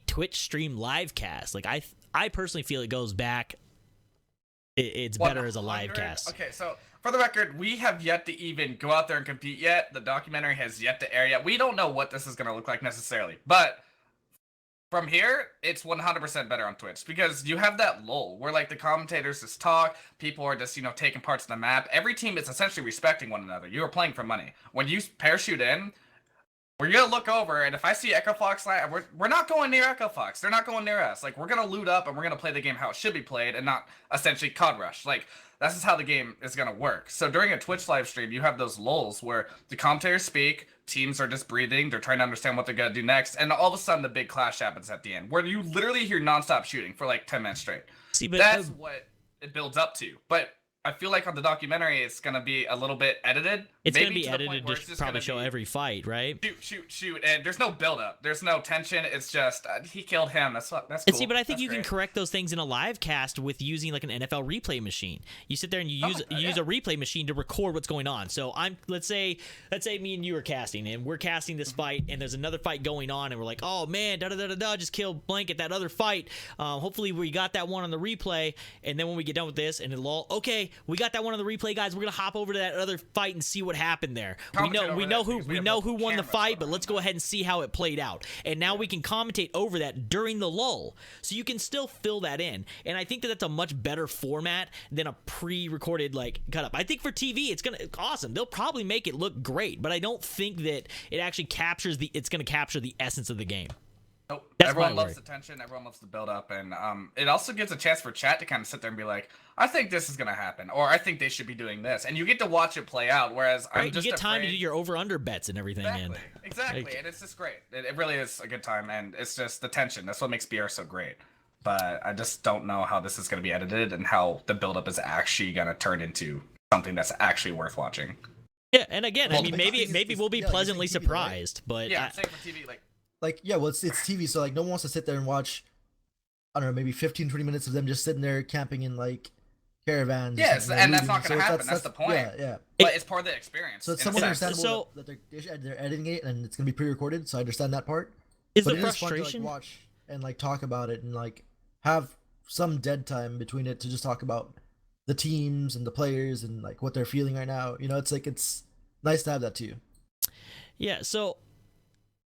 Twitch stream live cast? Like, I personally feel it goes back. It's better as a live cast. Okay, so for the record, we have yet to even go out there and compete yet. The documentary has yet to air yet. We don't know what this is going to look like necessarily. But from here, it's 100% better on Twitch because you have that lull where, like, the commentators just talk. People are just, you know, taking parts of the map. Every team is essentially respecting one another. You are playing for money. When you parachute in, we're going to look over, and if I see Echo Fox, we're not going near Echo Fox. They're not going near us. Like, we're going to loot up, and we're going to play the game how it should be played and not essentially COD rush. Like, that's just how the game is going to work. So during a Twitch live stream, you have those lulls where the commentators speak, teams are just breathing, they're trying to understand what they're going to do next, and all of a sudden the big clash happens at the end, where you literally hear nonstop shooting for like 10 minutes straight. See, but that's what it builds up to. But I feel like on the documentary, it's going to be a little bit edited It's going to maybe be to the point edited where to it's just probably gonna show be every fight, right? shoot, and there's no build up. There's no tension. It's just he killed him. That's And cool. see, but I think That's you can great. correct those things in a live cast with using like an NFL replay machine. You sit there and you Something use like that, use yeah. a replay machine to record what's going on. So let's say me and you are casting, and we're casting this fight, and there's another fight going on, and we're like, oh man, da da da da da, just killed blank at that other fight. Hopefully we got that one on the replay, and then when we get done with this, and it'll all okay, we got that one on the replay, guys. We're gonna hop over to that other fight and see what happened there. Commentate We over know that who because we we have know who multiple won the cameras fight, going but on let's now. go ahead and see how it played out. And now we can commentate over that during the lull, so you can still fill that in. And I think that that's a much better format than a pre-recorded like cut up. I think for TV, it's awesome. They'll probably make it look great, but I don't think that it actually captures it's gonna capture the essence of the game. Nope. That's Everyone my loves worry. the tension. Everyone loves the build up, and it also gives a chance for chat to kind of sit there and be like, "I think this is gonna happen," or "I think they should be doing this," and you get to watch it play out. Whereas I'm Right? You just get time to afraid- do your over/under bets and everything. exactly, Like- and it's just great. It really is a good time, and it's just the tension. That's what makes BR so great. But I just don't know how this is going to be edited and how the build up is actually going to turn into something that's actually worth watching. Yeah, and again, I Well, mean, the maybe thing is, we'll be yeah, like, it's pleasantly TV, right? surprised, but Yeah, same for TV. Like, yeah, well, it's TV, so like no one wants to sit there and watch, I don't know, maybe 15-20 minutes of them just sitting there camping in like caravans. or Yes, something, or and that's looting. not gonna So happen, that's the point. Yeah, yeah. but it's part of the experience. So it's in a somewhat sense. understandable So- that they're editing it and it's gonna be pre-recorded. So I understand that part. is But the it is fun to frustration? like watch and like talk about it and like have some dead time between it to just talk about the teams and the players and like what they're feeling right now. You know, it's like it's nice to have that too. Yeah, so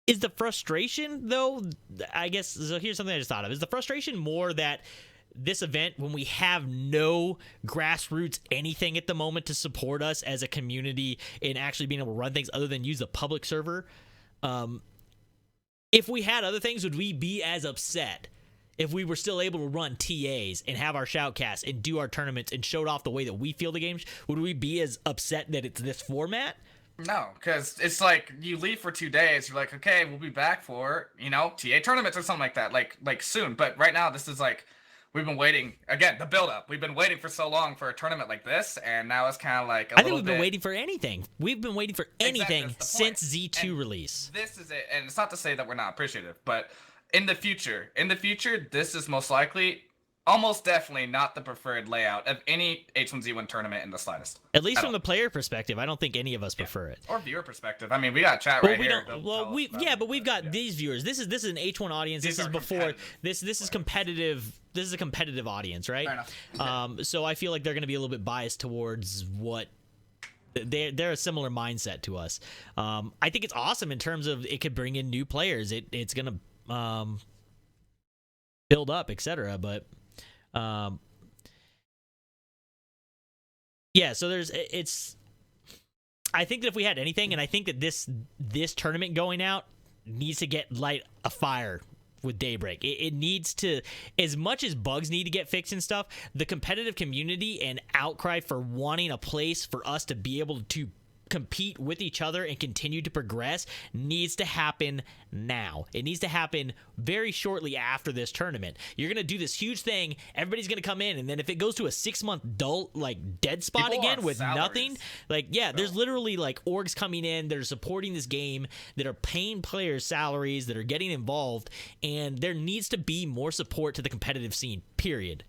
is the frustration though, I guess, so here's something I just thought of. Is the frustration more that this event, when we have no grassroots anything at the moment to support us as a community in actually being able to run things other than use the public server, if we had other things, would we be as upset if we were still able to run TAs and have our shoutcasts and do our tournaments and showed off the way that we feel the games? Would we be as upset that it's this format? No, because it's like you leave for 2 days. You're like, okay, we'll be back for TA tournaments or something like that, like soon. But right now, this is like we've been waiting again. The build up. We've been waiting for so long for a tournament like this, and now it's kind of like I think we've been waiting for anything. We've been waiting for anything that's the point. since Z2 And release. This is it, and it's not to say that we're not appreciative, but in the future, this is most likely, almost definitely not the preferred layout of any H1Z1 tournament in the slightest. At least I from don't- the player perspective, I don't think any of us prefer it. Or viewer perspective. I mean, we got chat Well, right we here. don't. They'll Well, tell we us about yeah, it, but we've got yeah. these viewers. This is an H1 audience. These This is are before competitive. this is competitive. This is a competitive audience, right? Fair enough. So I feel like they're going to be a little bit biased towards what. They're a similar mindset to us. I think it's awesome in terms of it could bring in new players. It's gonna build up, etc. But yeah, so it's. I think that if we had anything, and I think that this tournament going out needs to light a fire with Daybreak. It needs to, as much as bugs need to get fixed and stuff, the competitive community and outcry for wanting a place for us to be able to compete with each other and continue to progress needs to happen now. It needs to happen very shortly after this tournament. You're going to do this huge thing, everybody's going to come in, and then if it goes to a 6-month dull, like dead spot People again want with salaries. nothing, like, yeah, there's literally like orgs coming in that are supporting this game, that are paying players salaries, that are getting involved, and there needs to be more support to the competitive scene, period.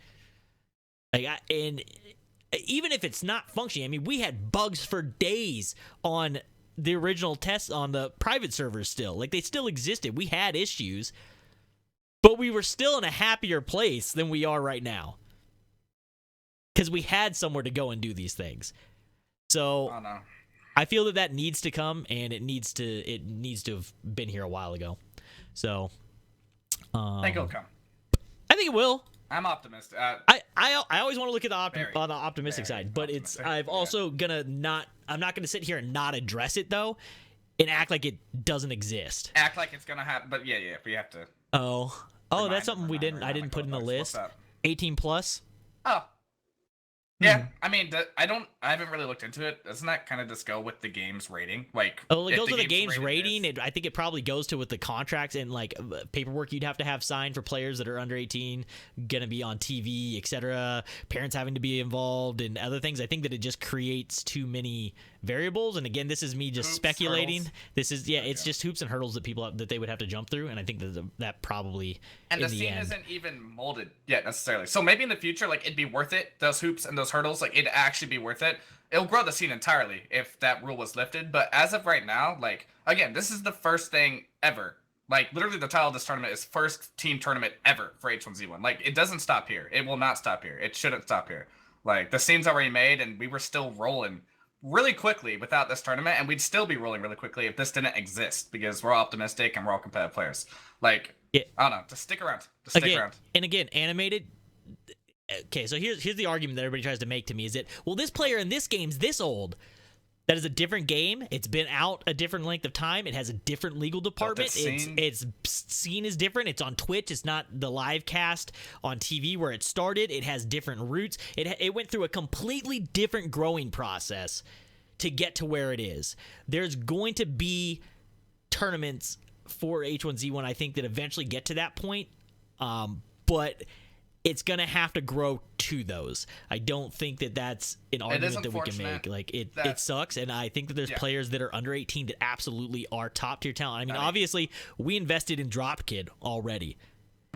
And even if it's not functioning, I mean, we had bugs for days on the original tests on the private servers still. Like, they still existed. We had issues, but we were still in a happier place than we are right now, because we had somewhere to go and do these things. So Oh no. I feel that needs to come, and it needs to have been here a while ago. So I think it'll come. I think it will. I'm optimistic. I always want to look at Very, on the optimistic very side, but it's optimistic, I've yeah. also I'm not gonna sit here and not address it though, and act like it doesn't exist. Act like it's gonna happen, but yeah, we have to. Oh, remind- that's something I remind didn't put in the Codebugs. list. What's up? 18 plus. Oh. Yeah, I mean, I haven't really looked into it. Doesn't that kind of just go with the game's rating? Like, Oh, it if goes with the game's game's rated rating. this- I think it probably goes to with the contracts and like paperwork you'd have to have signed for players that are under 18, gonna be on TV, etc. Parents having to be involved and other things. I think that it just creates too many variables. And again, this is me just Hoops, speculating. hurdles. This is it's Yeah. just hoops and hurdles that that they would have to jump through, and I think that probably And in the the scene end. isn't even molded yet necessarily. So maybe in the future, like, it'd be worth it. Those hoops and those hurdles, like, it'd actually be worth it. It'll grow the scene entirely if that rule was lifted. But as of right now, like, again, this is the first thing ever. Like, literally, the title of this tournament is first team tournament ever for H1Z1. Like, it doesn't stop here. It will not stop here. It shouldn't stop here. Like, the scene's already made, and we were still rolling really quickly without this tournament, and we'd still be rolling really quickly if this didn't exist, because we're all optimistic and we're all competitive players. Like, Yeah. I don't know. Just stick around. Just stick Again, around. and again, animated. Okay, so here's the argument that everybody tries to make to me is that, well, this player in this game's this old. That is a different game. It's been out a different length of time. It has a different legal department. Its scene is different. It's on Twitch. It's not the live cast on TV where it started. It has different roots. It went through a completely different growing process to get to where it is. There's going to be tournaments for H1Z1, I think, that eventually get to that point. But it's going to have to grow to those. I don't think that that's an argument that we can make. Like, it sucks, and I think that there's players that are under 18 that absolutely are top-tier talent. I mean, obviously, we invested in Dropkid already,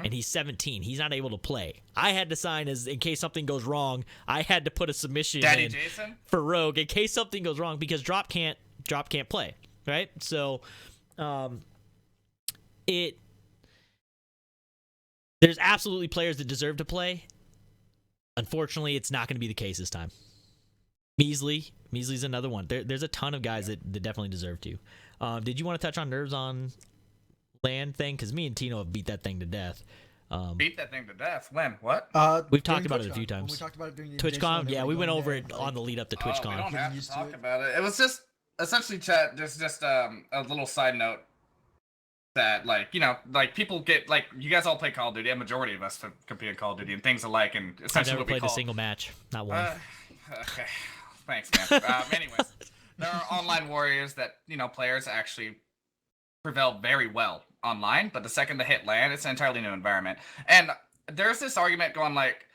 and he's 17. He's not able to play. I had to sign in case something goes wrong. I had to put a submission Daddy in Jason? for Rogue in case something goes wrong, because Drop can't play, right? So, there's absolutely players that deserve to play. Unfortunately, it's not going to be the case this time. Measley's another one. There's a ton of guys that definitely deserve to. Did you want to touch on nerves on land thing? Because me and Tino have beat that thing to death. Beat that thing to death. When? What? We've during talked about it a TwitchCon, few when times. We talked about it during the TwitchCon, invitation yeah, when we went everybody over going it there, on the lead up to We TwitchCon. don't have to used to talk it. about it. It was just essentially, chat. There's just a little side note that, like, like, people get, like, you guys all play Call of Duty. A majority of us compete in Call of Duty and things alike, and I've essentially never what we played call a single match, not one. Okay, thanks, man. Anyways, there are online warriors that players actually prevail very well online, but the second they hit LAN, it's an entirely new environment. And there's this argument going, like,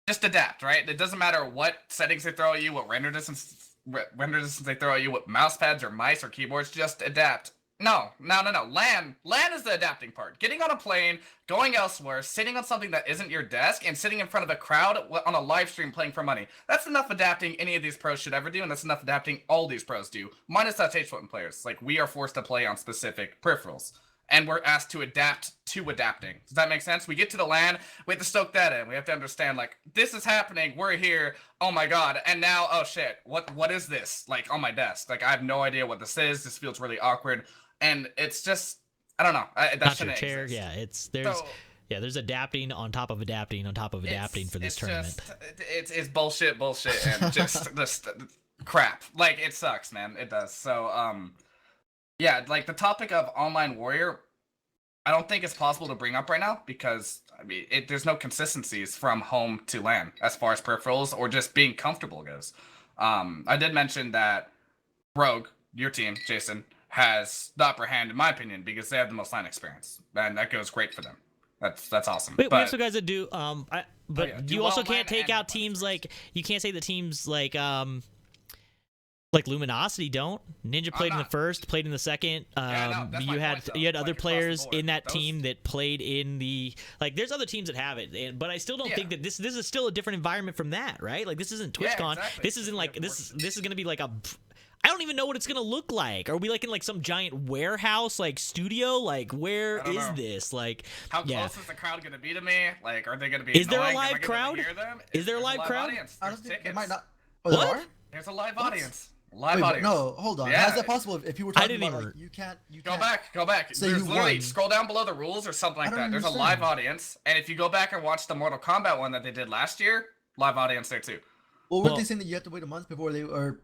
just adapt, right? It doesn't matter what settings they throw at you, what render distance they throw at you, what mouse pads or mice or keyboards, just adapt. No. LAN is the adapting part. Getting on a plane, going elsewhere, sitting on something that isn't your desk, and sitting in front of a crowd on a live stream playing for money. That's enough adapting any of these pros should ever do, and that's enough adapting all these pros do. Minus us H1 players. Like, we are forced to play on specific peripherals. And we're asked to adapt to adapting. Does that make sense? We get to the LAN, we have to stoke that in. We have to understand, like, this is happening, we're here, oh my god, and now, oh shit, what is this? Like, on my desk. Like, I have no idea what this is, this feels really awkward. And it's just, I don't know. That Not your shouldn't chair. exist. Yeah, there's adapting on top of adapting on top of adapting for this tournament. It's bullshit, and just this crap. Like, it sucks, man. It does. So, yeah, like, the topic of online warrior, I don't think it's possible to bring up right now because, I mean, there's no consistencies from home to LAN as far as peripherals or just being comfortable goes. I did mention that Rogue, your team, Jason, has the upper hand in my opinion because they have the most LAN experience, and that goes great for them. That's awesome. We have But some guys that do. But yeah, you do also well can't LAN take and out LAN teams experience. like you can't say the teams like Luminosity don't. Ninja played in the not. first, played in the second. Yeah, no, that's my you had point, though. you had Like, other across the players board, in that those- team that played in the there's other teams that have it, but I still don't Yeah. think that this is still a different environment from that, right? Like, this isn't Yeah, TwitchCon. exactly. This isn't like Yeah, this is gonna be like a. I don't even know what it's gonna look like. Are we like in like some giant warehouse like studio? Like, where I don't is know. this? Like, How yeah. close is the crowd gonna be to me? Like, are they gonna be? Is there a annoying? Am I live gonna crowd? hear them? Is there a There's live crowd? Audience. I There's don't think it tickets. might not. What? There are? There's a live What? audience. Live Wait, but audience. no, hold on. Yeah. How's that possible? If you were I talking didn't about even- like you can't Go back. Say There's you literally won. scroll down below the rules or something like I that. don't There's a understand. live audience, and if you go back and watch the Mortal Kombat one that they did last year, live audience there too. Well, weren't Well- they saying that you have to wait a month before they or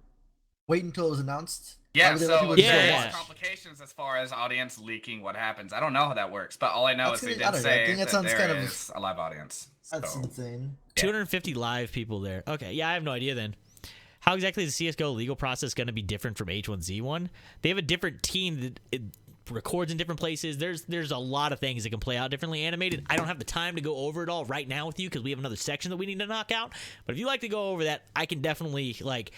wait until it was announced? Why Yeah, would they let so people there's just go Yeah. watch? complications as far as audience leaking what happens. I don't know how that works, but all I know That's is they gonna- I did don't know, I say think that that sounds there kind of- is a live audience. That's So, insane. 250 live people there. Okay, yeah, I have no idea then. How exactly is the CSGO legal process going to be different from H1Z1? They have a different team that it records in different places. There's a lot of things that can play out differently. Animated, I don't have the time to go over it all right now with you because we have another section that we need to knock out. But if you like to go over that, I can definitely, like,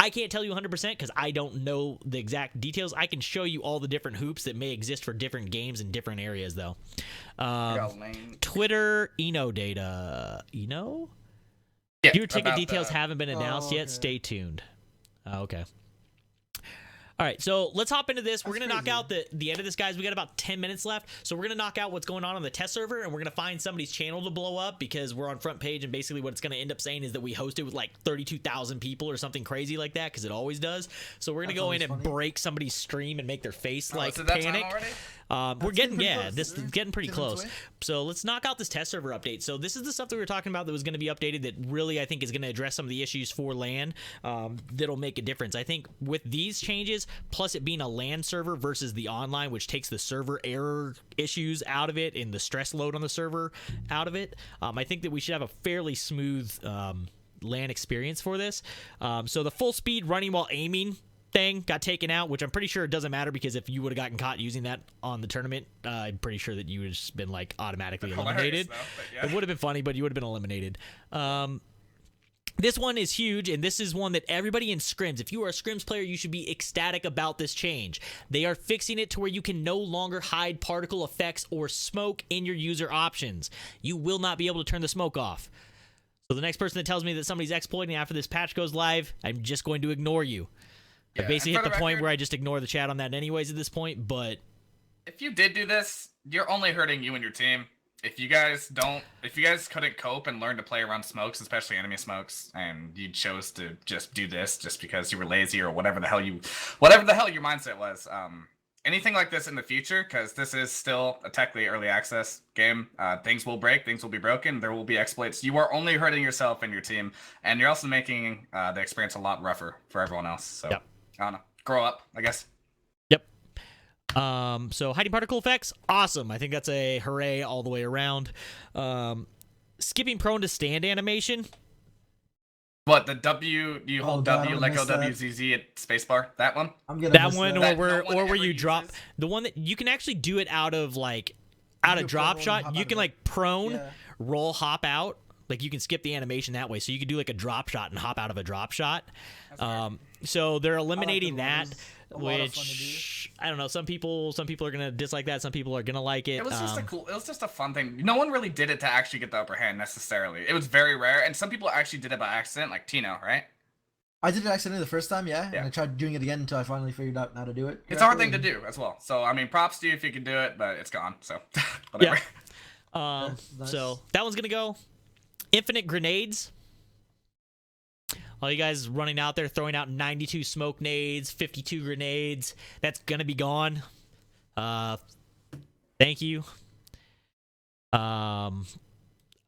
I can't tell you 100% because I don't know the exact details. I can show you all the different hoops that may exist for different games in different areas, though. Twitter, Eno data. Eno? Yeah, Your ticket about details the- haven't been announced yet. okay. Stay tuned. Okay. All right, so let's hop into this. We're That's going to knock crazy. out the end of this, guys. We got about 10 minutes left. So we're going to knock out what's going on the test server, and we're going to find somebody's channel to blow up because we're on front page, and basically what it's going to end up saying is that we hosted with like 32,000 people or something crazy like that because it always does. So we're going to That's go in always and funny. break somebody's stream and make their face like is it that time panic. already? We're That's getting, pretty yeah, close. this is We're getting pretty 10 minutes close. away. So let's knock out this test server update. So this is the stuff that we were talking about that was going to be updated that really I think is going to address some of the issues for LAN that'll make a difference. I think with these changes, plus it being a LAN server versus the online, which takes the server error issues out of it and the stress load on the server out of it, I think that we should have a fairly smooth LAN experience for this. So the full speed running while aiming thing got taken out, which I'm pretty sure it doesn't matter because if you would have gotten caught using that on the tournament, I'm pretty sure that you would have just been like automatically Hilarious, eliminated. though, but yeah. It would have been funny, but you would have been eliminated. This one is huge, and this is one that everybody in scrims, if you are a scrims player, you should be ecstatic about this change. They are fixing it to where you can no longer hide particle effects or smoke in your user options. You will not be able to turn the smoke off. So the next person that tells me that somebody's exploiting after this patch goes live, I'm just going to ignore you. I Yeah, basically and hit for the point record, where I just ignore the chat on that anyways at this point, but if you did do this, you're only hurting you and your team. If you guys couldn't cope and learn to play around smokes, especially enemy smokes, and you chose to just do this just because you were lazy or whatever the hell your mindset was, anything like this in the future, because this is still a technically early access game, things will break, things will be broken, there will be exploits. You are only hurting yourself and your team, and you're also making the experience a lot rougher for everyone else. So, Yep. I don't know. Grow up, I guess. yep. So hiding particle effects, awesome. I think that's a hooray all the way around. Skipping prone to stand animation. What, the W, you hold God, W, I let go missed that. WZZ at spacebar? That one? I'm gonna That miss one, that. or no one where ever you drop uses. the one that you can actually do it out of do drop prone, hop shot. out You of can it. like prone, Yeah. roll, hop out. Like you can skip the animation that way. So you could do like a drop shot and hop out of a drop shot. So they're eliminating that that, one. It was a lot of fun to which I don't know. Some people are gonna dislike that. Some people are gonna like it. It was just it was just a fun thing. No one really did it to actually get the upper hand necessarily. It was very rare, and some people actually did it by accident, like Tino, right? I did it accidentally the first time, yeah, Yeah. and I tried doing it again until I finally figured out how to do it. It's a hard thing correctly, to do as well. So I mean, props to you if you can do it, but it's gone. So whatever. Yeah. That's nice. So that one's gonna go. Infinite grenades. All you guys running out there throwing out 92 smoke nades, 52 grenades. That's gonna be gone. Thank you. I'm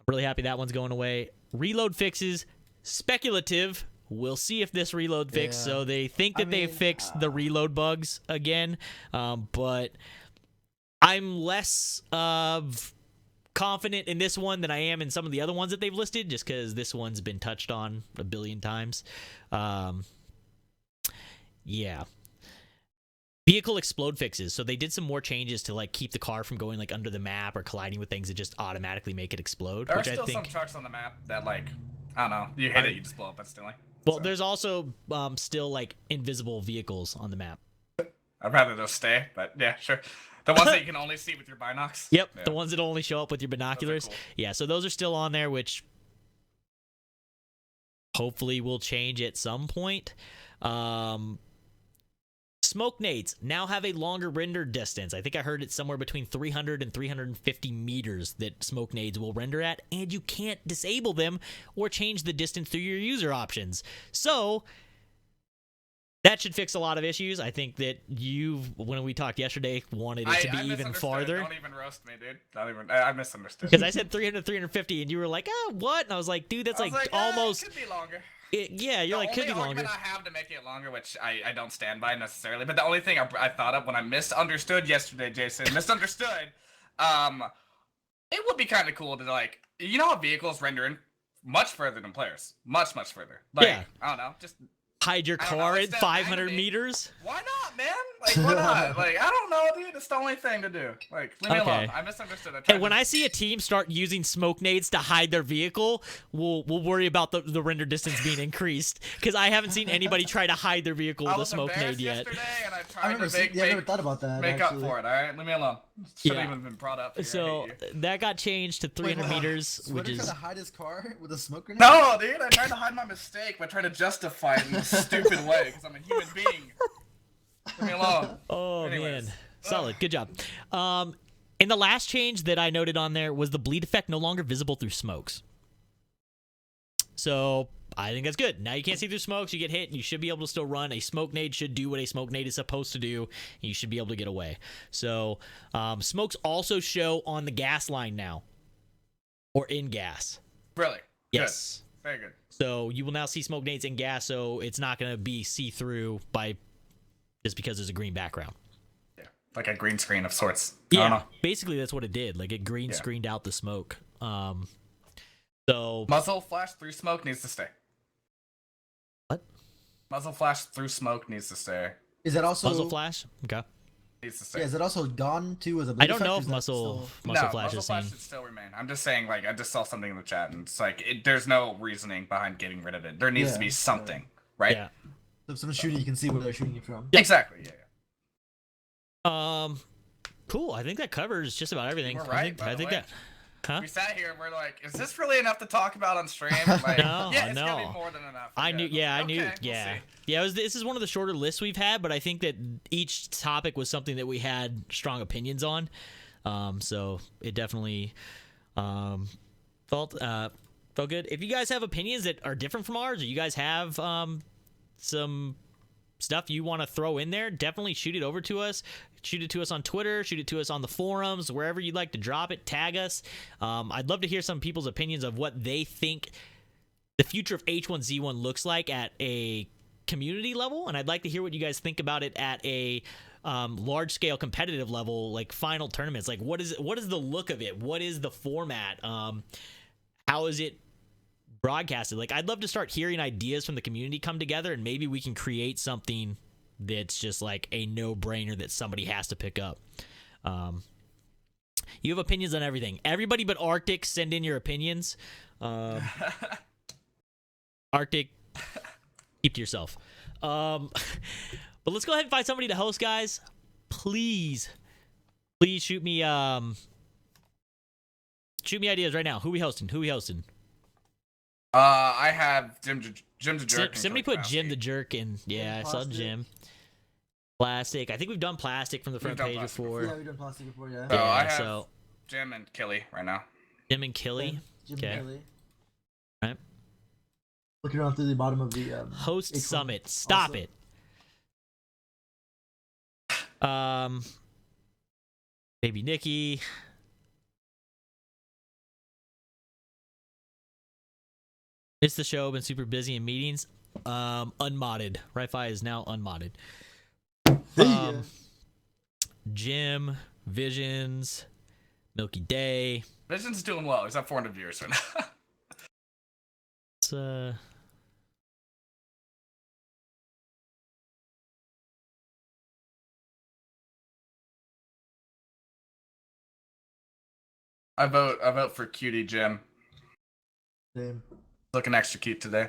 really happy that one's going away. Reload fixes. Speculative. We'll see if this reload fix. Yeah. So they think that they mean, fixed the reload bugs again, but I'm less of confident in this one than I am in some of the other ones that they've listed, just because this one's been touched on a billion times. Yeah. Vehicle explode fixes. So they did some more changes to like keep the car from going like under the map or colliding with things that just automatically make it explode. There are which I still think. some trucks on the map that like I don't know. You hit it, you just blow up instantly. Well, So, there's also still like invisible vehicles on the map. I'd rather those stay, but yeah, sure. The ones that you can only see with your binocs. Yep, Yeah. the ones that only show up with your binoculars. cool. Yeah, so those are still on there, which hopefully will change at some point. Smoke nades now have a longer render distance. I think I heard it's somewhere between 300 and 350 meters that smoke nades will render at, and you can't disable them or change the distance through your user options. So that should fix a lot of issues. I think that you, when we talked yesterday, wanted it to be I even misunderstood. farther. Don't even roast me, dude. Don't even. I misunderstood. Because I said 300, 350, and you were like, "Oh, what?" And I was like, "Dude, that's I was like "Ah, almost." It could be longer. Yeah, you're like, could be The only longer. argument I have to make it longer, which I don't stand by necessarily, but the only thing I thought of when I misunderstood yesterday, Jason, it would be kind of cool to like, you know how vehicles render in much further than players, much further. Like, Yeah. I don't know, just Hide your I don't know, car it's at that 500 agony. meters. why not, man? Like, why not? Like, I don't know, dude. It's the only thing to do. Like, leave me Okay. alone. I misunderstood. Hey, when I see a team start using smoke nades to hide their vehicle, we'll worry about the render distance being increased, because I haven't seen anybody try to hide their vehicle I with a was smoke nade embarrassed yet. yesterday, and I I tried remember to I never thought about that. make up actually. for it. All right, leave me alone. Shouldn't Yeah. even been brought up. Here. I So hate you. that got changed to 300 Wait, meters, which Sweater is tried to hide his car with a smoke grenade? No, dude. I tried to hide my mistake by trying to justify it in a stupid way because I'm a human being. Leave me alone. oh Anyways. man, solid, good job. And the last change that I noted on there was the bleed effect no longer visible through smokes. So I think that's good. Now you can't see through smokes. You get hit, and you should be able to still run. A smoke nade should do what a smoke nade is supposed to do, and you should be able to get away. So smokes also show on the gas line now, or in gas. Really? Yes. Good. Very good. So you will now see smoke nades in gas, so it's not going to be see-through by just because there's a green background. Yeah. Like a green screen of sorts. I don't Yeah, know. basically that's what it did. Like it green Yeah. screened out the smoke. So Muzzle flash through smoke needs to stay. What? Muzzle flash through smoke needs to stay. Is that also muzzle flash. Okay. Needs to stay. Yeah, is it also gone too as a I bleed don't effect, know or if is that muzzle still- muzzle no, flash muzzle is flash seen. should still remain. I'm just saying, like, I just saw something in the chat, and it's like, there's no reasoning behind getting rid of it. There needs to Yeah, be something, right? Yeah. So if someone's shooting, you can see where they're shooting you from. Exactly. Yeah. Cool. I think that covers just about everything. We're I right, think, by I the think way. that. Huh? We sat here and we're like, is this really enough to talk about on stream? Like, No, yeah, it's no. gonna be more than enough. I knew. Yeah, I knew. Okay, we'll Yeah. see. Yeah. This is one of the shorter lists we've had, but I think that each topic was something that we had strong opinions on. So it definitely felt good. If you guys have opinions that are different from ours, or you guys have some stuff you want to throw in there, definitely shoot it over to us. Shoot it to us on Twitter, shoot it to us on the forums, wherever you'd like to drop it, tag us. I'd love to hear some people's opinions of what they think the future of H1Z1 looks like at a community level, and I'd like to hear what you guys think about it at a large-scale competitive level, like final tournaments. Like, what is the look of it? What is the format? How is it broadcasted? Like, I'd love to start hearing ideas from the community come together, and maybe we can create something that's just like a no-brainer that somebody has to pick up. You have opinions on everything. Everybody but Arctic, send in your opinions. Arctic, keep to yourself. But let's go ahead and find somebody to host, guys. Please shoot me ideas right now. Who we hosting? I have Jim the Jerk. and Somebody Coach put Jim Kowski. the Jerk in. Yeah, I saw Plastic. Jim. Plastic. I think we've done Plastic from the front done page Plastic before. Yeah, we've done plastic before, yeah. So Yeah, I have so Jim and Killy right now. Jim and Killy. Jim Okay. Bailey. Right. Looking around through the bottom of the Host H1 Summit. Stop also. it. Baby Nikki. Missed the show. Been super busy in meetings. Unmodded. Wi-Fi is now unmodded. Yeah. Jim, Visions, Milky Day. Vision's doing well. He's at 400 viewers right now. It's, I vote for Cutie Jim. Damn. Looking extra cute today.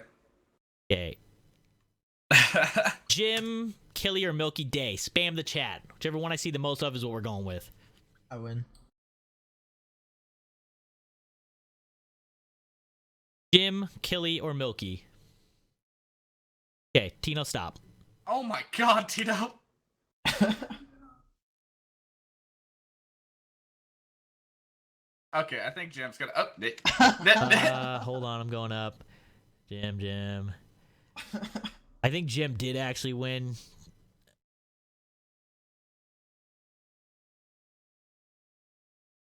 okay. Jim, Killy, or Milky Day. Spam the chat. Whichever one I see the most of is what we're going with. I win. Jim, Killy, or Milky. Okay, Tino, stop. Oh my God, Tito. Okay, I think Jim's gonna. Oh, Hold on, I'm going up. Jim. I think Jim did actually win.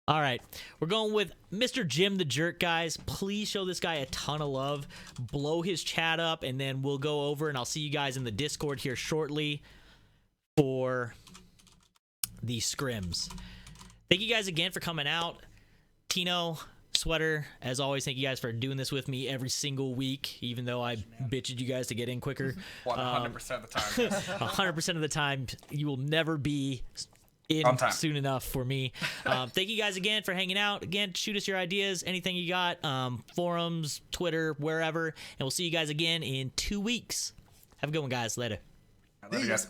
All right, we're going with Mr. Jim the Jerk, guys. Please show this guy a ton of love. Blow his chat up, and then we'll go over, and I'll see you guys in the Discord here shortly for the scrims. Thank you guys again for coming out. Tino, Sweater, as always, thank you guys for doing this with me every single week, even though I bitched you guys to get in quicker. 100% of the time. Yes. 100% of the time, you will never be in On time. soon enough for me. Thank you guys again for hanging out. Again, shoot us your ideas, anything you got, forums, Twitter, wherever, and we'll see you guys again in 2 weeks. Have a good one, guys. Later. I love you guys.